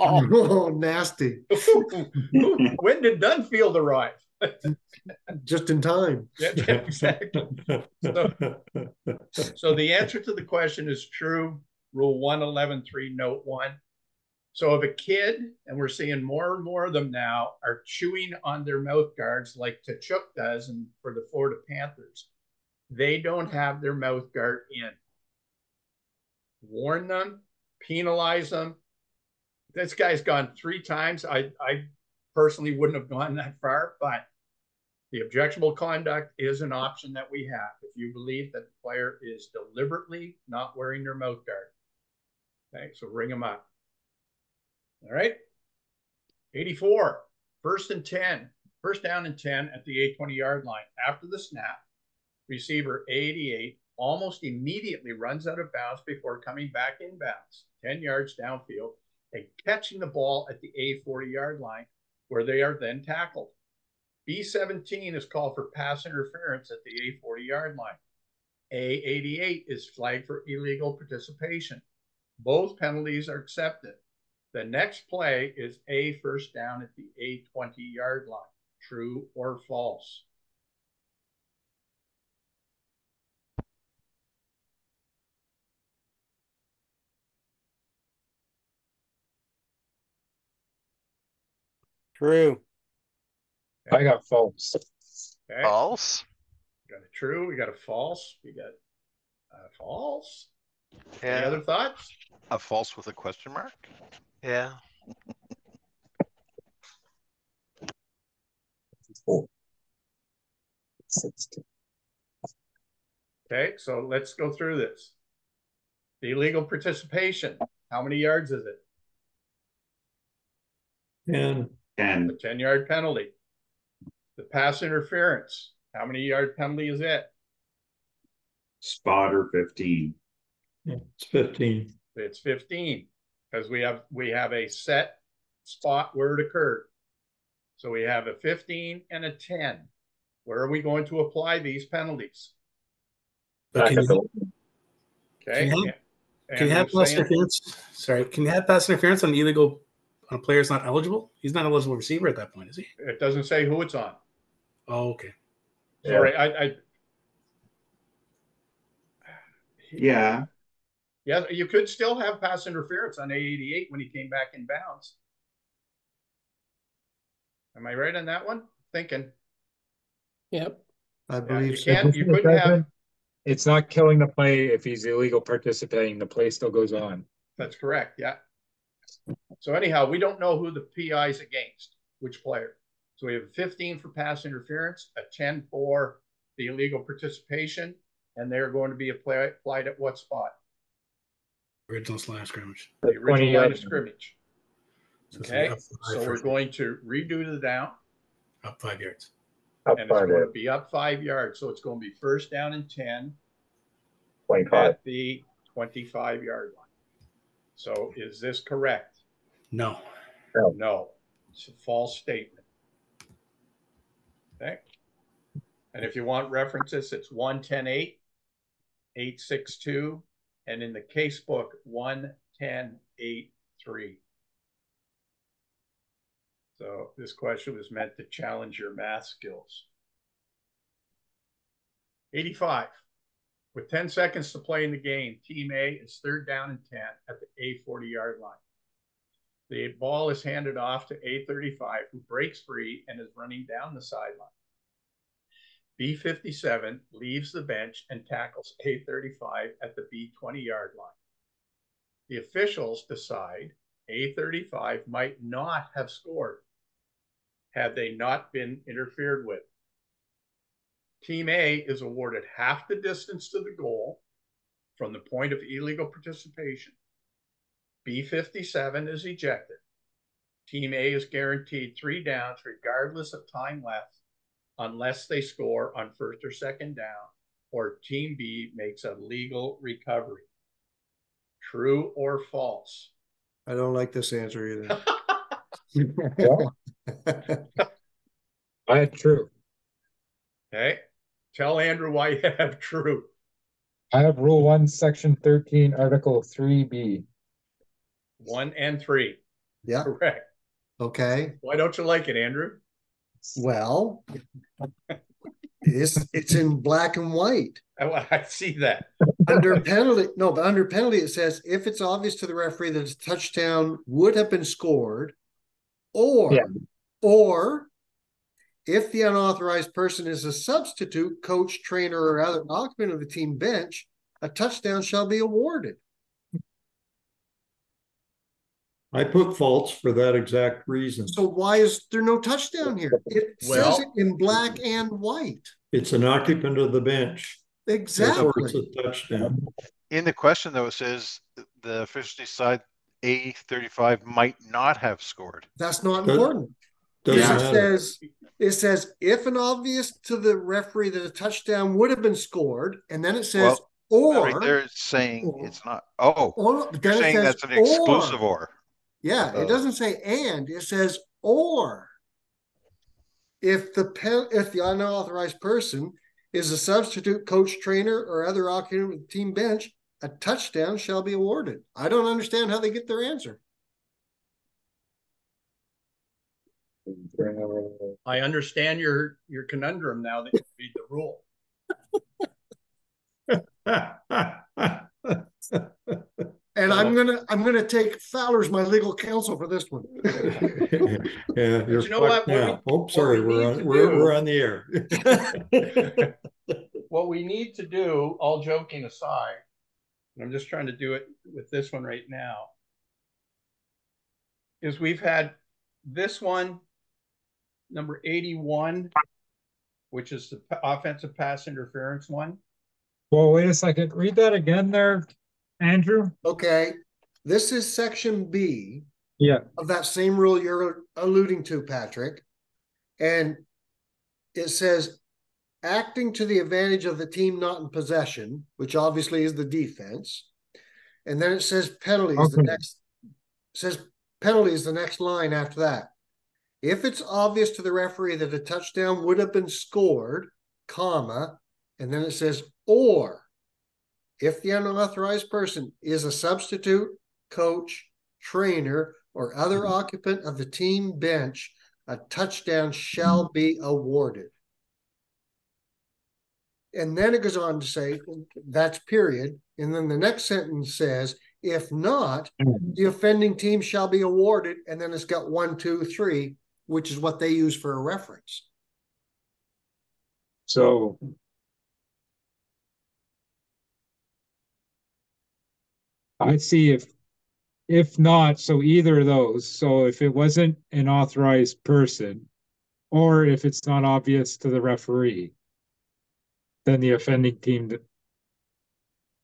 Speaker 6: Oh, nasty.
Speaker 1: When did Dunfield arrive?
Speaker 6: Just in time.
Speaker 1: Yeah, exactly. So the answer to the question is true. Rule 111.3, note 1. So if a kid, and we're seeing more and more of them now, are chewing on their mouth guards like Tkachuk does and for the Florida Panthers, they don't have their mouth guard in. Warn them, penalize them. This guy's gone 3 times. I personally wouldn't have gone that far, but the objectionable conduct is an option that we have if you believe that the player is deliberately not wearing their mouth guard. Okay, so ring them up. All right. 84, first and 10, first down and 10 at the 8-20-yard line. After the snap, receiver 88 almost immediately runs out of bounds before coming back in bounds, 10 yards downfield, and catching the ball at the A40-yard line, where they are then tackled. B17 is called for pass interference at the A40-yard line. A88 is flagged for illegal participation. Both penalties are accepted. The next play is a first down at the A20-yard line. True or false?
Speaker 9: True.
Speaker 1: Okay.
Speaker 7: I got false.
Speaker 1: Okay.
Speaker 12: False.
Speaker 1: We got a true. We got a false. We got a false.
Speaker 12: Yeah.
Speaker 1: Any other thoughts?
Speaker 5: A false with a question mark?
Speaker 12: Yeah.
Speaker 1: Okay, so let's go through this. The illegal participation, how many yards is it?
Speaker 3: And
Speaker 1: A 10-yard penalty. The pass interference, how many yard penalty is it?
Speaker 11: Spotter 15.
Speaker 3: it's 15.
Speaker 1: It's 15 because we have a set spot where it occurred. So we have a 15 and a 10. Where are we going to apply these penalties?
Speaker 4: But can you have pass interference? Sorry, can you have pass interference on illegal on a player's not eligible? He's not eligible receiver at that point, is he?
Speaker 1: It doesn't say who it's on.
Speaker 4: Oh, okay.
Speaker 1: Sorry,
Speaker 11: Yeah.
Speaker 1: Yeah, you could still have pass interference on A88 when he came back in bounds. Am I right on that one? Thinking.
Speaker 2: Yep.
Speaker 6: I believe
Speaker 1: you couldn't have.
Speaker 7: It's not killing the play if he's illegal participating. The play still goes on.
Speaker 1: That's correct. Yeah. So anyhow, we don't know who the PI is against, which player. So we have 15 for pass interference, a 10 for the illegal participation, and they're going to be applied at what spot?
Speaker 4: Original line of scrimmage.
Speaker 1: The original line of scrimmage.
Speaker 4: So
Speaker 1: Okay. So we're going to redo the down.
Speaker 4: Up 5 yards.
Speaker 7: Up
Speaker 1: and it's
Speaker 7: 5
Speaker 1: going to
Speaker 7: yards.
Speaker 1: be up 5 yards. So it's going to be first down and 10
Speaker 7: 25.
Speaker 1: at the 25-yard line. So is this correct?
Speaker 4: No.
Speaker 1: No. It's a false statement. Okay. And if you want references, it's 110.8, 862, and in the case book, 110.8.3. So this question was meant to challenge your math skills. 85. With 10 seconds to play in the game, Team A is third down and 10 at the A 40-yard line. The ball is handed off to A 35, who breaks free and is running down the sideline. B 57 leaves the bench and tackles A 35 at the B 20-yard line. The officials decide A 35 might not have scored had they not been interfered with. Team A is awarded half the distance to the goal from the point of illegal participation. B 57 is ejected. Team A is guaranteed 3 downs regardless of time left, unless they score on first or second down, or Team B makes a legal recovery. True or false?
Speaker 6: I don't like this answer either.
Speaker 7: I had true.
Speaker 1: Okay. Tell Andrew why you have true.
Speaker 7: I have Rule 1, Section 13, Article 3B.
Speaker 1: 1 and 3.
Speaker 6: Yeah.
Speaker 1: Correct.
Speaker 6: Okay.
Speaker 1: Why don't you like it, Andrew?
Speaker 6: Well, it's in black and white.
Speaker 1: I see that.
Speaker 6: Under penalty, no, but under penalty it says if it's obvious to the referee that a touchdown would have been scored, or if the unauthorized person is a substitute, coach, trainer, or other occupant of the team bench, a touchdown shall be awarded.
Speaker 3: I put false for that exact reason.
Speaker 6: So why is there no touchdown here? It says it in black and white.
Speaker 3: It's an occupant of the bench.
Speaker 6: Exactly.
Speaker 3: Therefore, it's a touchdown.
Speaker 5: In the question, though, it says the officials decide A 35 might not have scored.
Speaker 6: That's not important. It says if an obvious to the referee that a touchdown would have been scored, and then it says
Speaker 5: right there it's saying it's not. You're saying that's an exclusive or.
Speaker 6: Yeah, it doesn't say and, it says or. If the unauthorized person is a substitute, coach, trainer, or other occupant of the team bench, a touchdown shall be awarded. I don't understand how they get their answer.
Speaker 1: I understand your conundrum now that you read the rule.
Speaker 6: And I'm gonna take Fowler's my legal counsel for this one.
Speaker 3: Yeah, you're
Speaker 1: you know what?
Speaker 3: Sorry, we're on the air.
Speaker 1: What we need to do, all joking aside, and I'm just trying to do it with this one right now, is we've had this one, number 81, which is the offensive pass interference one.
Speaker 7: Well, wait a second. Read that again there, Andrew.
Speaker 6: Okay. This is section B
Speaker 7: of
Speaker 6: that same rule you're alluding to, Patrick. And it says acting to the advantage of the team not in possession, which obviously is the defense. And then it says penalties. Penalty is the next line after that. If it's obvious to the referee that a touchdown would have been scored, comma, and then it says, or if the unauthorized person is a substitute, coach, trainer, or other occupant of the team bench, a touchdown shall be awarded. And then it goes on to say, that's period. And then the next sentence says, if not, the offending team shall be awarded. And then it's got 1, 2, 3, which is what they use for a reference.
Speaker 7: So I see if not, so either of those. So if it wasn't an authorized person, or if it's not obvious to the referee, then the offending team.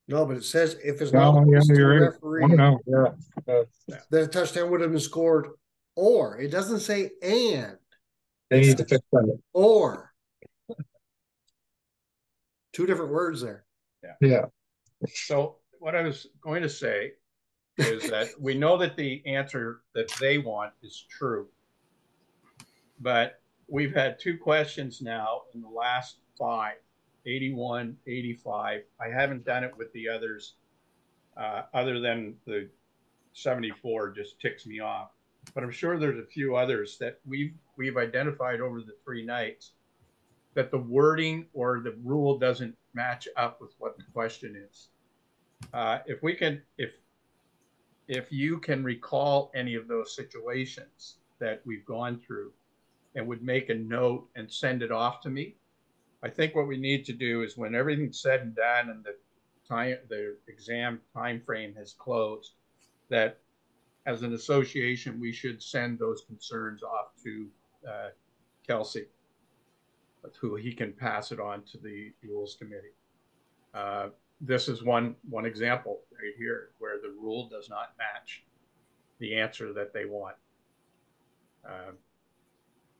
Speaker 6: No, but it says if it's not obvious to the referee, that a touchdown would have been scored, or it doesn't say and.
Speaker 7: They need to fix that.
Speaker 6: Or two different words there.
Speaker 7: Yeah.
Speaker 1: So what I was going to say is that we know that the answer that they want is true, but we've had two questions now in the last 5, 81, 85. I haven't done it with the others, other than the 74 just ticks me off. But I'm sure there's a few others that we've identified over the 3 nights that the wording or the rule doesn't match up with what the question is. If you can recall any of those situations that we've gone through and would make a note and send it off to me, I think what we need to do is when everything's said and done and the exam time frame has closed, that as an association, we should send those concerns off to Kelsey, who he can pass it on to the rules committee. This is one example right here where the rule does not match the answer that they want.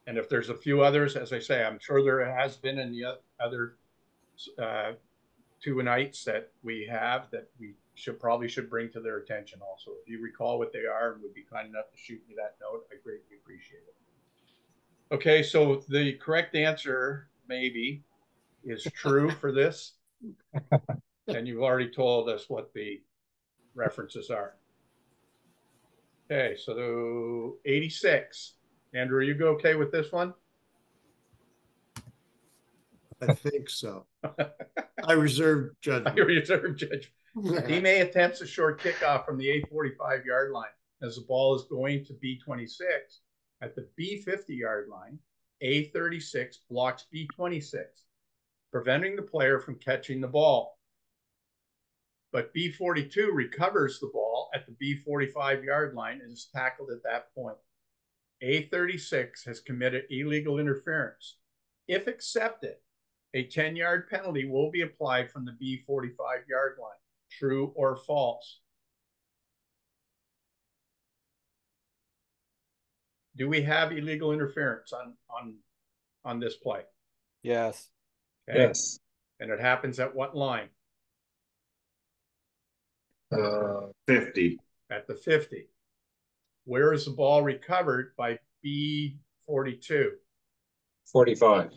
Speaker 1: And if there's a few others, as I say, I'm sure there has been in the other 2 nights that we have that we probably should bring to their attention also. If you recall what they are and would be kind enough to shoot me that note, I greatly appreciate it. Okay, so the correct answer maybe is true for this. And you've already told us what the references are. Okay, so the 86. Andrew, are you okay with this one?
Speaker 6: I think so. I reserve judgment.
Speaker 1: I reserve judgment. Team A attempts a short kickoff from the A45 yard line. As the ball is going to B26 at the B50 yard line, A36 blocks B26, preventing the player from catching the ball. But B42 recovers the ball at the B45 yard line and is tackled at that point. A36 has committed illegal interference. If accepted, a 10-yard penalty will be applied from the B45 yard line. True or false? Do we have illegal interference on this play?
Speaker 9: Yes.
Speaker 1: Okay.
Speaker 7: Yes.
Speaker 1: And it happens at what line?
Speaker 11: 50.
Speaker 1: At the 50. Where is the ball recovered by B42?
Speaker 7: 45.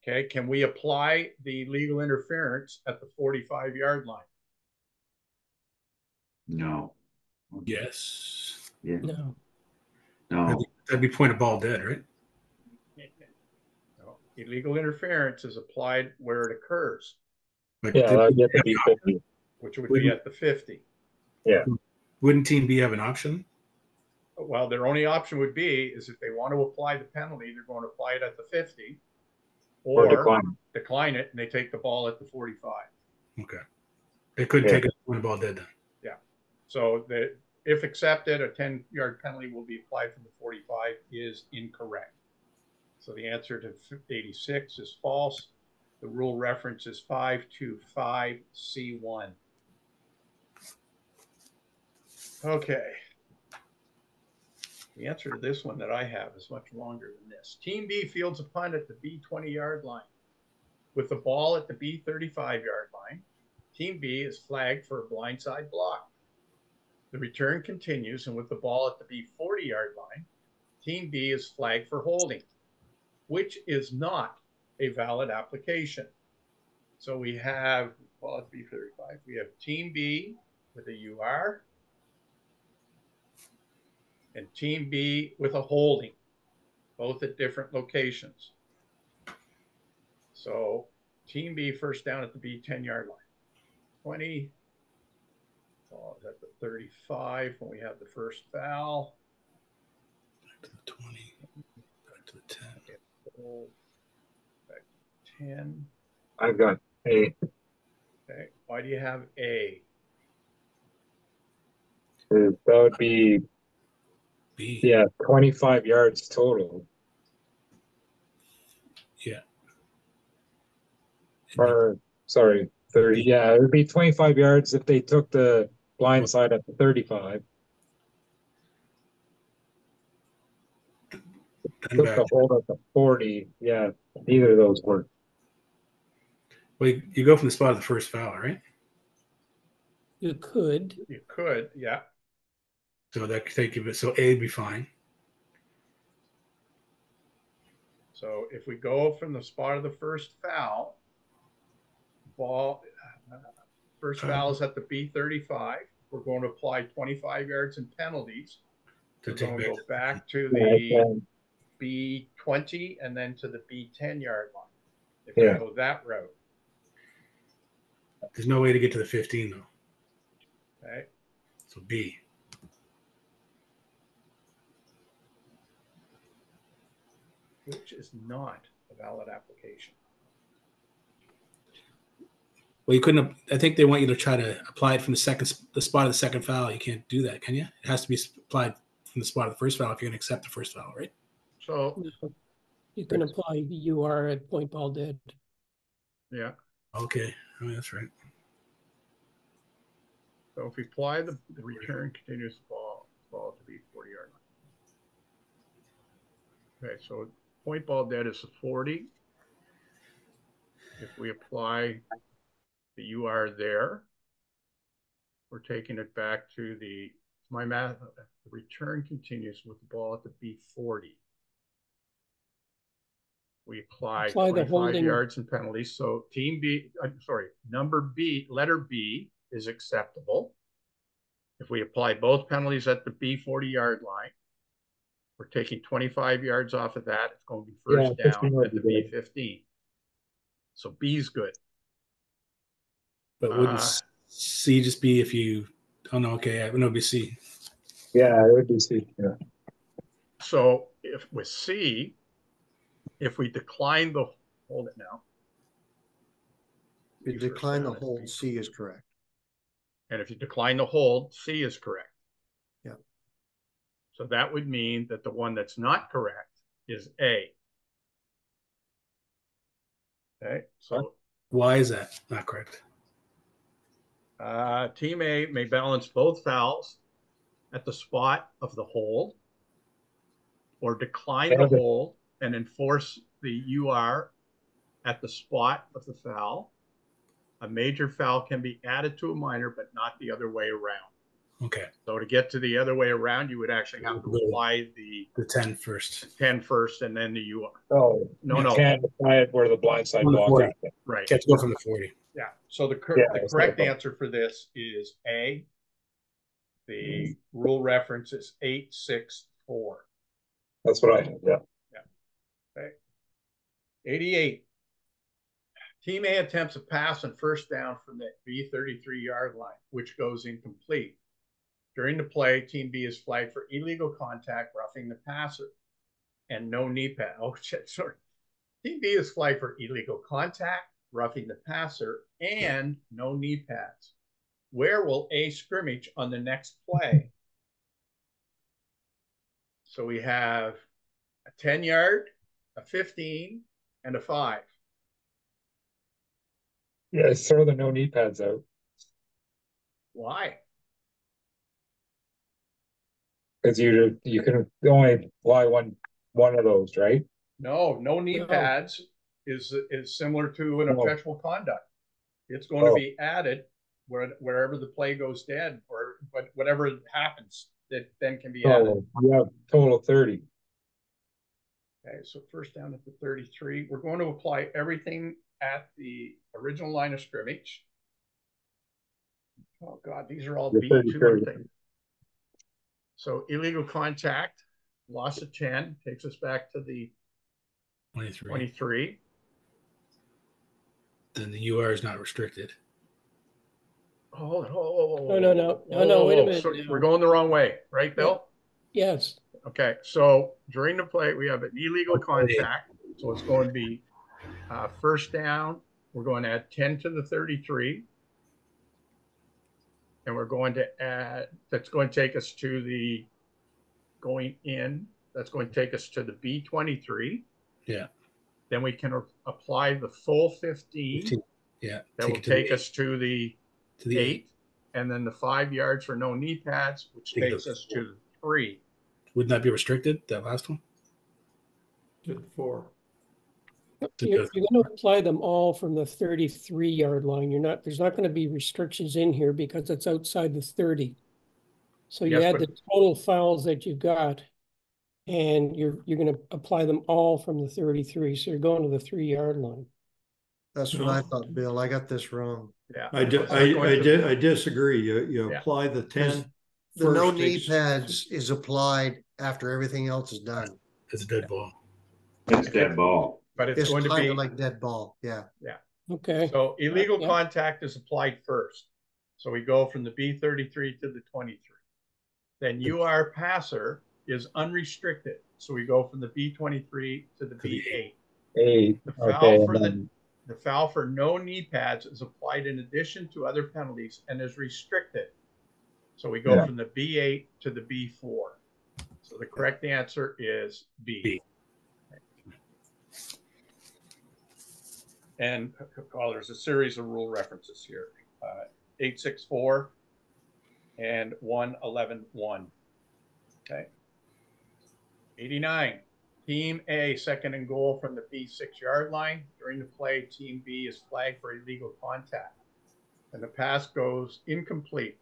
Speaker 1: Okay, can we apply the legal interference at the 45 yard line?
Speaker 11: No.
Speaker 4: Yes.
Speaker 11: Yeah.
Speaker 2: No.
Speaker 11: No.
Speaker 4: That'd be point of ball dead, right?
Speaker 1: No. Illegal interference is applied where it occurs.
Speaker 4: But
Speaker 7: Yeah, that'd get to be 50.
Speaker 1: Which would be at the 50.
Speaker 7: Yeah.
Speaker 4: Wouldn't Team B have an option?
Speaker 1: Well, their only option would be is if they want to apply the penalty, they're going to apply it at the 50 or decline it and they take the ball at the 45.
Speaker 4: Okay. They couldn't take it point of ball dead then.
Speaker 1: Yeah. So if accepted, a 10-yard penalty will be applied from the 45 is incorrect. So the answer to 86 is false. The rule reference is 525C1. Okay. The answer to this one that I have is much longer than this. Team B fields a punt at the B20 yard line. With the ball at the B35 yard line, Team B is flagged for a blindside block. The return continues, and with the ball at the B40 yard line, Team B is flagged for holding, which is not a valid application. So we have, well, at B35, we have Team B with a UR and Team B with a holding, both at different locations. So Team B first down at the B10 yard line. 20, oh, is that the 35 when we have the first foul?
Speaker 4: Back to the 20, back to the 10.
Speaker 1: Back to 10.
Speaker 7: I've got A.
Speaker 1: Okay, why do you have A?
Speaker 7: That would be
Speaker 4: B.
Speaker 7: Yeah, 25 yards total.
Speaker 4: Yeah.
Speaker 7: Or, sorry, 30. Yeah, it would be 25 yards if they took the blind side at the 35. Took the hold at the 40. Yeah, neither of those work.
Speaker 4: Well, you go from the spot of the first foul, right?
Speaker 2: You could.
Speaker 1: You could, yeah.
Speaker 4: So that could take you, so A would be fine.
Speaker 1: So if we go from the spot of the first foul, first foul is at the B35. We're going to apply 25 yards and penalties. We're going to go back to the B20 and then to the B10 yard line. If we go that route.
Speaker 4: There's no way to get to the 15 though.
Speaker 1: Okay.
Speaker 4: So B.
Speaker 1: Which is not a valid application.
Speaker 4: Well, you couldn't. I think they want you to try to apply it from the spot of the second foul. You can't do that, can you? It has to be applied from the spot of the first foul if you're going to accept the first foul, right?
Speaker 1: So
Speaker 2: you can apply the UR at point ball dead.
Speaker 1: Yeah.
Speaker 4: Okay. I mean, that's right.
Speaker 1: So if we apply the return continuous ball to be 40-yard line. Okay, so point ball dead is a 40. If we apply the UR there, we're taking it back to the return continues with the ball at the B40. We apply 25 yards and penalties. So team B, number B, letter B is acceptable. If we apply both penalties at the B40 yard line, we're taking 25 yards off of that. It's going to be first down at the B15. So B's good.
Speaker 4: But wouldn't C just be if you, oh no, okay, no, it'd be C.
Speaker 7: Yeah, it would be C, yeah.
Speaker 1: So if with C, if we decline the, hold it now.
Speaker 6: If you decline the hold, C is correct.
Speaker 1: And if you decline the hold, C is correct.
Speaker 6: Yeah.
Speaker 1: So that would mean that the one that's not correct is A. Okay, so
Speaker 4: why is that not correct?
Speaker 1: Team A may balance both fouls at the spot of the hold or decline the hold and enforce the UR at the spot of the foul. A major foul can be added to a minor, but not the other way around.
Speaker 4: Okay.
Speaker 1: So to get to the other way around, you would actually have to apply the
Speaker 4: 10 first.
Speaker 1: 10 first and then the UR.
Speaker 7: Oh,
Speaker 1: no,
Speaker 7: you
Speaker 1: no.
Speaker 7: can't apply it where the blindside block.
Speaker 1: Right.
Speaker 4: Can't go from the 40.
Speaker 1: Yeah. So the correct answer for this is A. The rule reference is 864.
Speaker 7: That's what I had, yeah.
Speaker 1: Yeah. Okay. 88. Team A attempts a pass on first down from the B33 yard line, which goes incomplete. During the play, Team B is flagged for illegal contact, roughing the passer, and no knee pad. Oh, shit, sorry. Team B is flagged for illegal contact, roughing the passer, and no knee pads. Where will A scrimmage on the next play? So we have a 10-yard, a 15, and a 5.
Speaker 7: Yeah, throw the no knee pads out.
Speaker 1: Why?
Speaker 7: Because you can only apply one of those, right?
Speaker 1: No knee pads is similar to an objectionable conduct. It's going to be added wherever the play goes dead, or whatever happens that then can be added.
Speaker 7: You have total 30.
Speaker 1: Okay, so first down at the 33. We're going to apply everything at the original line of scrimmage. Oh God, these are all B2 things. So illegal contact, loss of 10, takes us back to the 23.
Speaker 4: Then the UR is not restricted.
Speaker 1: Oh,
Speaker 2: no, wait a minute.
Speaker 1: So we're going the wrong way, right, Bill?
Speaker 2: Yes.
Speaker 1: Okay, so during the play, we have an illegal contact. So it's going to be first down. We're going to add 10 to the 33. And we're going to add, that's going to take us to the going in. That's going to take us to the B23.
Speaker 4: Yeah.
Speaker 1: Then we can apply the full 15.
Speaker 4: Yeah.
Speaker 1: That will take us to the 8. And then the 5 yards for no knee pads, which takes us to 3.
Speaker 4: Wouldn't that be restricted, that last one?
Speaker 3: To 4.
Speaker 2: You're going to apply them all from the 33-yard line. There's not going to be restrictions in here because it's outside the 30. So you add the total fouls that you've got, and you're going to apply them all from the 33. So you're going to the 3-yard line.
Speaker 6: That's what I thought, Bill. I got this wrong.
Speaker 1: Yeah,
Speaker 3: I disagree. You apply the 10.
Speaker 6: The no knee pads is applied after everything else is done.
Speaker 4: It's a dead ball.
Speaker 11: It's dead ball.
Speaker 1: But it's going to be
Speaker 6: like dead ball. Yeah.
Speaker 1: Yeah.
Speaker 2: Okay.
Speaker 1: So illegal contact is applied first. So we go from the B33 to the 23. Then UR passer is unrestricted. So we go from the B23 to the B8. The foul for no knee pads is applied in addition to other penalties and is restricted. So we go from the B8 to the B4. So the correct answer is B. And there's a series of rule references here. 864 and 111.1. Okay. 89. Team A, second and goal from the B 6-yard line. During the play, Team B is flagged for illegal contact. And the pass goes incomplete.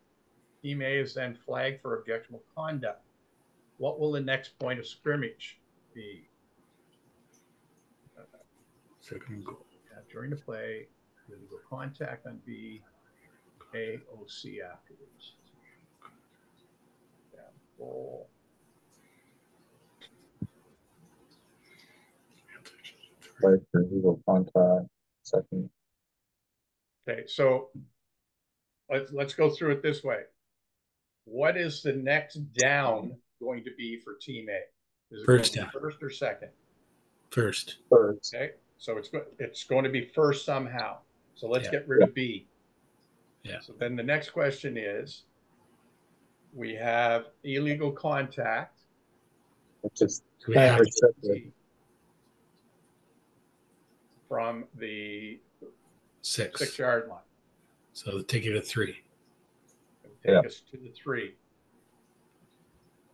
Speaker 1: Team A is then flagged for objectionable conduct. What will the next point of scrimmage be?
Speaker 4: Second and goal.
Speaker 1: During the play, illegal contact on B, A, O, C afterwards. Yeah, goal.
Speaker 14: Illegal contact. Second.
Speaker 1: Okay, so let's go through it this way. What is the next down going to be for Team A? Is it
Speaker 4: first
Speaker 1: down, first or second?
Speaker 4: First.
Speaker 1: Okay, so it's going to be first somehow. So let's get rid of B.
Speaker 4: Yeah.
Speaker 1: So then the next question is, we have illegal contact.
Speaker 14: Which is
Speaker 1: from the
Speaker 4: 6
Speaker 1: yard line.
Speaker 4: So take it to 3.
Speaker 1: Take us to the 3.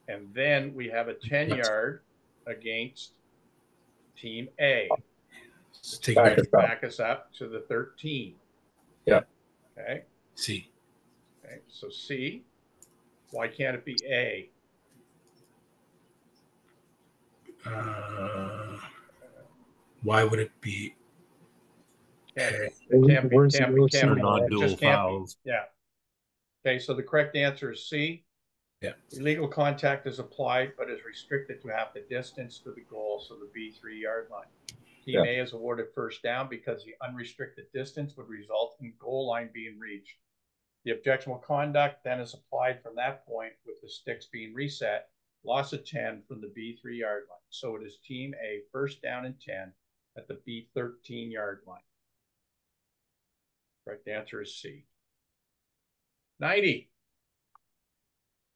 Speaker 1: And then we have a 10-yard against Team A.
Speaker 4: So
Speaker 1: back us up to the 13.
Speaker 14: Yeah.
Speaker 1: Okay.
Speaker 4: C.
Speaker 1: Okay. So C. Why can't it be A?
Speaker 4: Why would it be?
Speaker 1: Can't be
Speaker 14: non-dual fouls.
Speaker 1: Yeah. Okay, so the correct answer is C.
Speaker 4: Yeah.
Speaker 1: Illegal contact is applied, but is restricted to half the distance to the goal, so the B 3-yard line. Team A is awarded first down because the unrestricted distance would result in goal line being reached. The objectionable conduct then is applied from that point with the sticks being reset. Loss of 10 from the B 3-yard line. So it is Team A first down and 10 at the B 13-yard line. Correct answer is C. 90.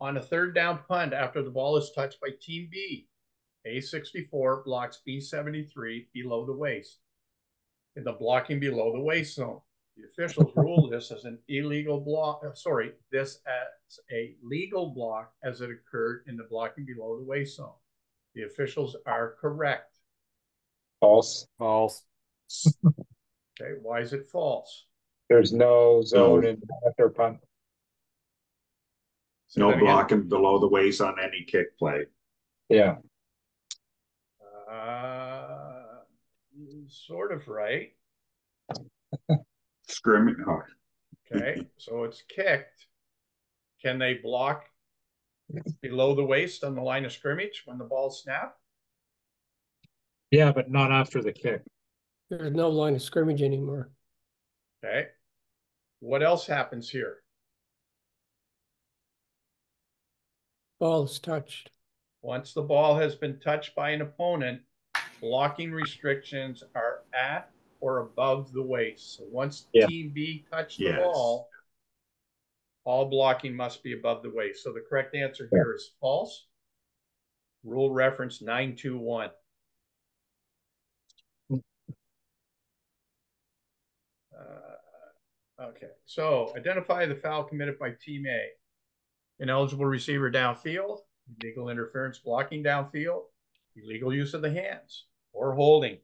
Speaker 1: On a third down punt after the ball is touched by Team B, A64 blocks B73 below the waist. In the blocking below the waist zone, the officials rule this as an illegal block. This as a legal block as it occurred in the blocking below the waist zone. The officials are correct.
Speaker 14: False.
Speaker 1: Okay, why is it false?
Speaker 14: There's no zone in after punt.
Speaker 11: No blocking below the waist on any kick play.
Speaker 14: Yeah.
Speaker 1: Sort of right.
Speaker 11: Scrimmage. Oh.
Speaker 1: Okay, so it's kicked. Can they block below the waist on the line of scrimmage when the ball's snapped?
Speaker 7: Yeah, but not after the kick.
Speaker 2: There's no line of scrimmage anymore.
Speaker 1: Okay. What else happens here?
Speaker 2: Ball is touched.
Speaker 1: Once the ball has been touched by an opponent, blocking restrictions are at or above the waist. So once Team B touched the ball, all blocking must be above the waist. So the correct answer here is false. Rule reference 921. Okay, so identify the foul committed by Team A. Ineligible receiver downfield, illegal interference blocking downfield, illegal use of the hands, or holding.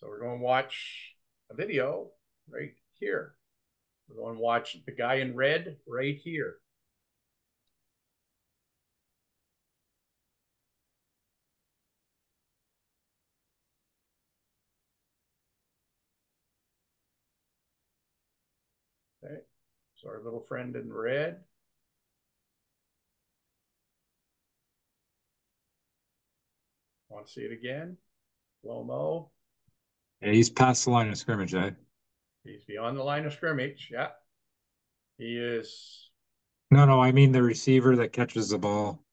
Speaker 1: So we're going to watch a video right here. We're going to watch the guy in red right here. Okay, so our little friend in red. Want to see it again? Slow-mo.
Speaker 7: Yeah, he's past the line of scrimmage, eh?
Speaker 1: He's beyond the line of scrimmage. Yeah. He is.
Speaker 7: No, I mean the receiver that catches the ball.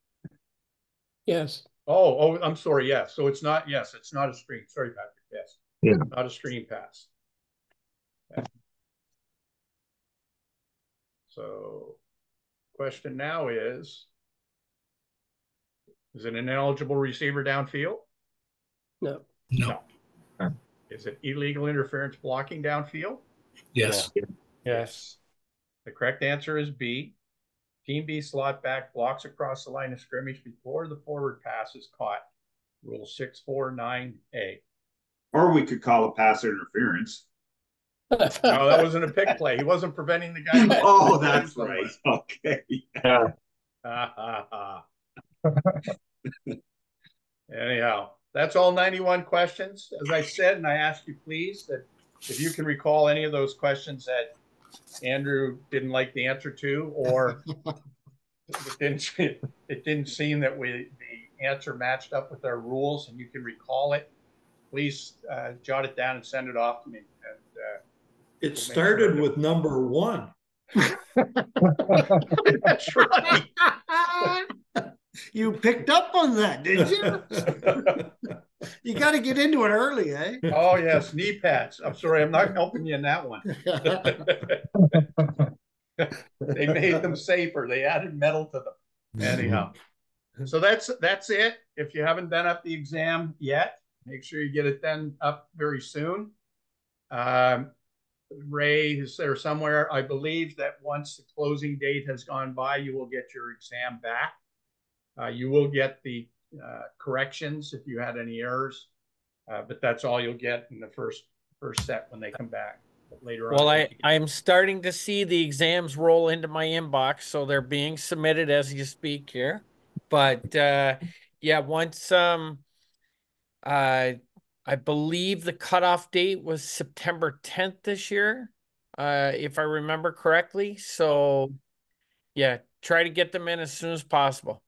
Speaker 2: Yes.
Speaker 1: Oh, I'm sorry. Yes. So it's not, yes, it's not a screen. Sorry, Patrick. Yes.
Speaker 7: Yeah.
Speaker 1: Not a screen pass. Okay. So question now is it an ineligible receiver downfield?
Speaker 2: No.
Speaker 4: No.
Speaker 1: Is it illegal interference blocking downfield?
Speaker 4: Yes.
Speaker 10: Yeah. Yes.
Speaker 1: The correct answer is B. Team B slot back blocks across the line of scrimmage before the forward pass is caught. Rule 649A.
Speaker 11: Or we could call it pass interference.
Speaker 1: No, that wasn't a pick play. He wasn't preventing the guy.
Speaker 11: Oh, that's right. Okay.
Speaker 14: Yeah.
Speaker 1: Anyhow, that's all 91 questions. As I said, and I ask you please that if you can recall any of those questions that Andrew didn't like the answer to, or it didn't seem that the answer matched up with our rules, and you can recall it, please jot it down and send it off to me. And
Speaker 3: it started with number 1.
Speaker 1: That's right.
Speaker 6: You picked up on that, did you? You got to get into it early, eh?
Speaker 1: Oh, yes, knee pads. I'm sorry, I'm not helping you in that one. They made them safer. They added metal to them. Anyhow, so that's it. If you haven't done up the exam yet, make sure you get it done up very soon. Ray is there somewhere. I believe that once the closing date has gone by, you will get your exam back. You will get the corrections if you had any errors, but that's all you'll get in the first set when they come back. But later
Speaker 10: Well,
Speaker 1: on,
Speaker 10: I'm starting to see the exams roll into my inbox, so they're being submitted as you speak here. But yeah, once I believe the cutoff date was September 10th this year, if I remember correctly. So yeah, try to get them in as soon as possible.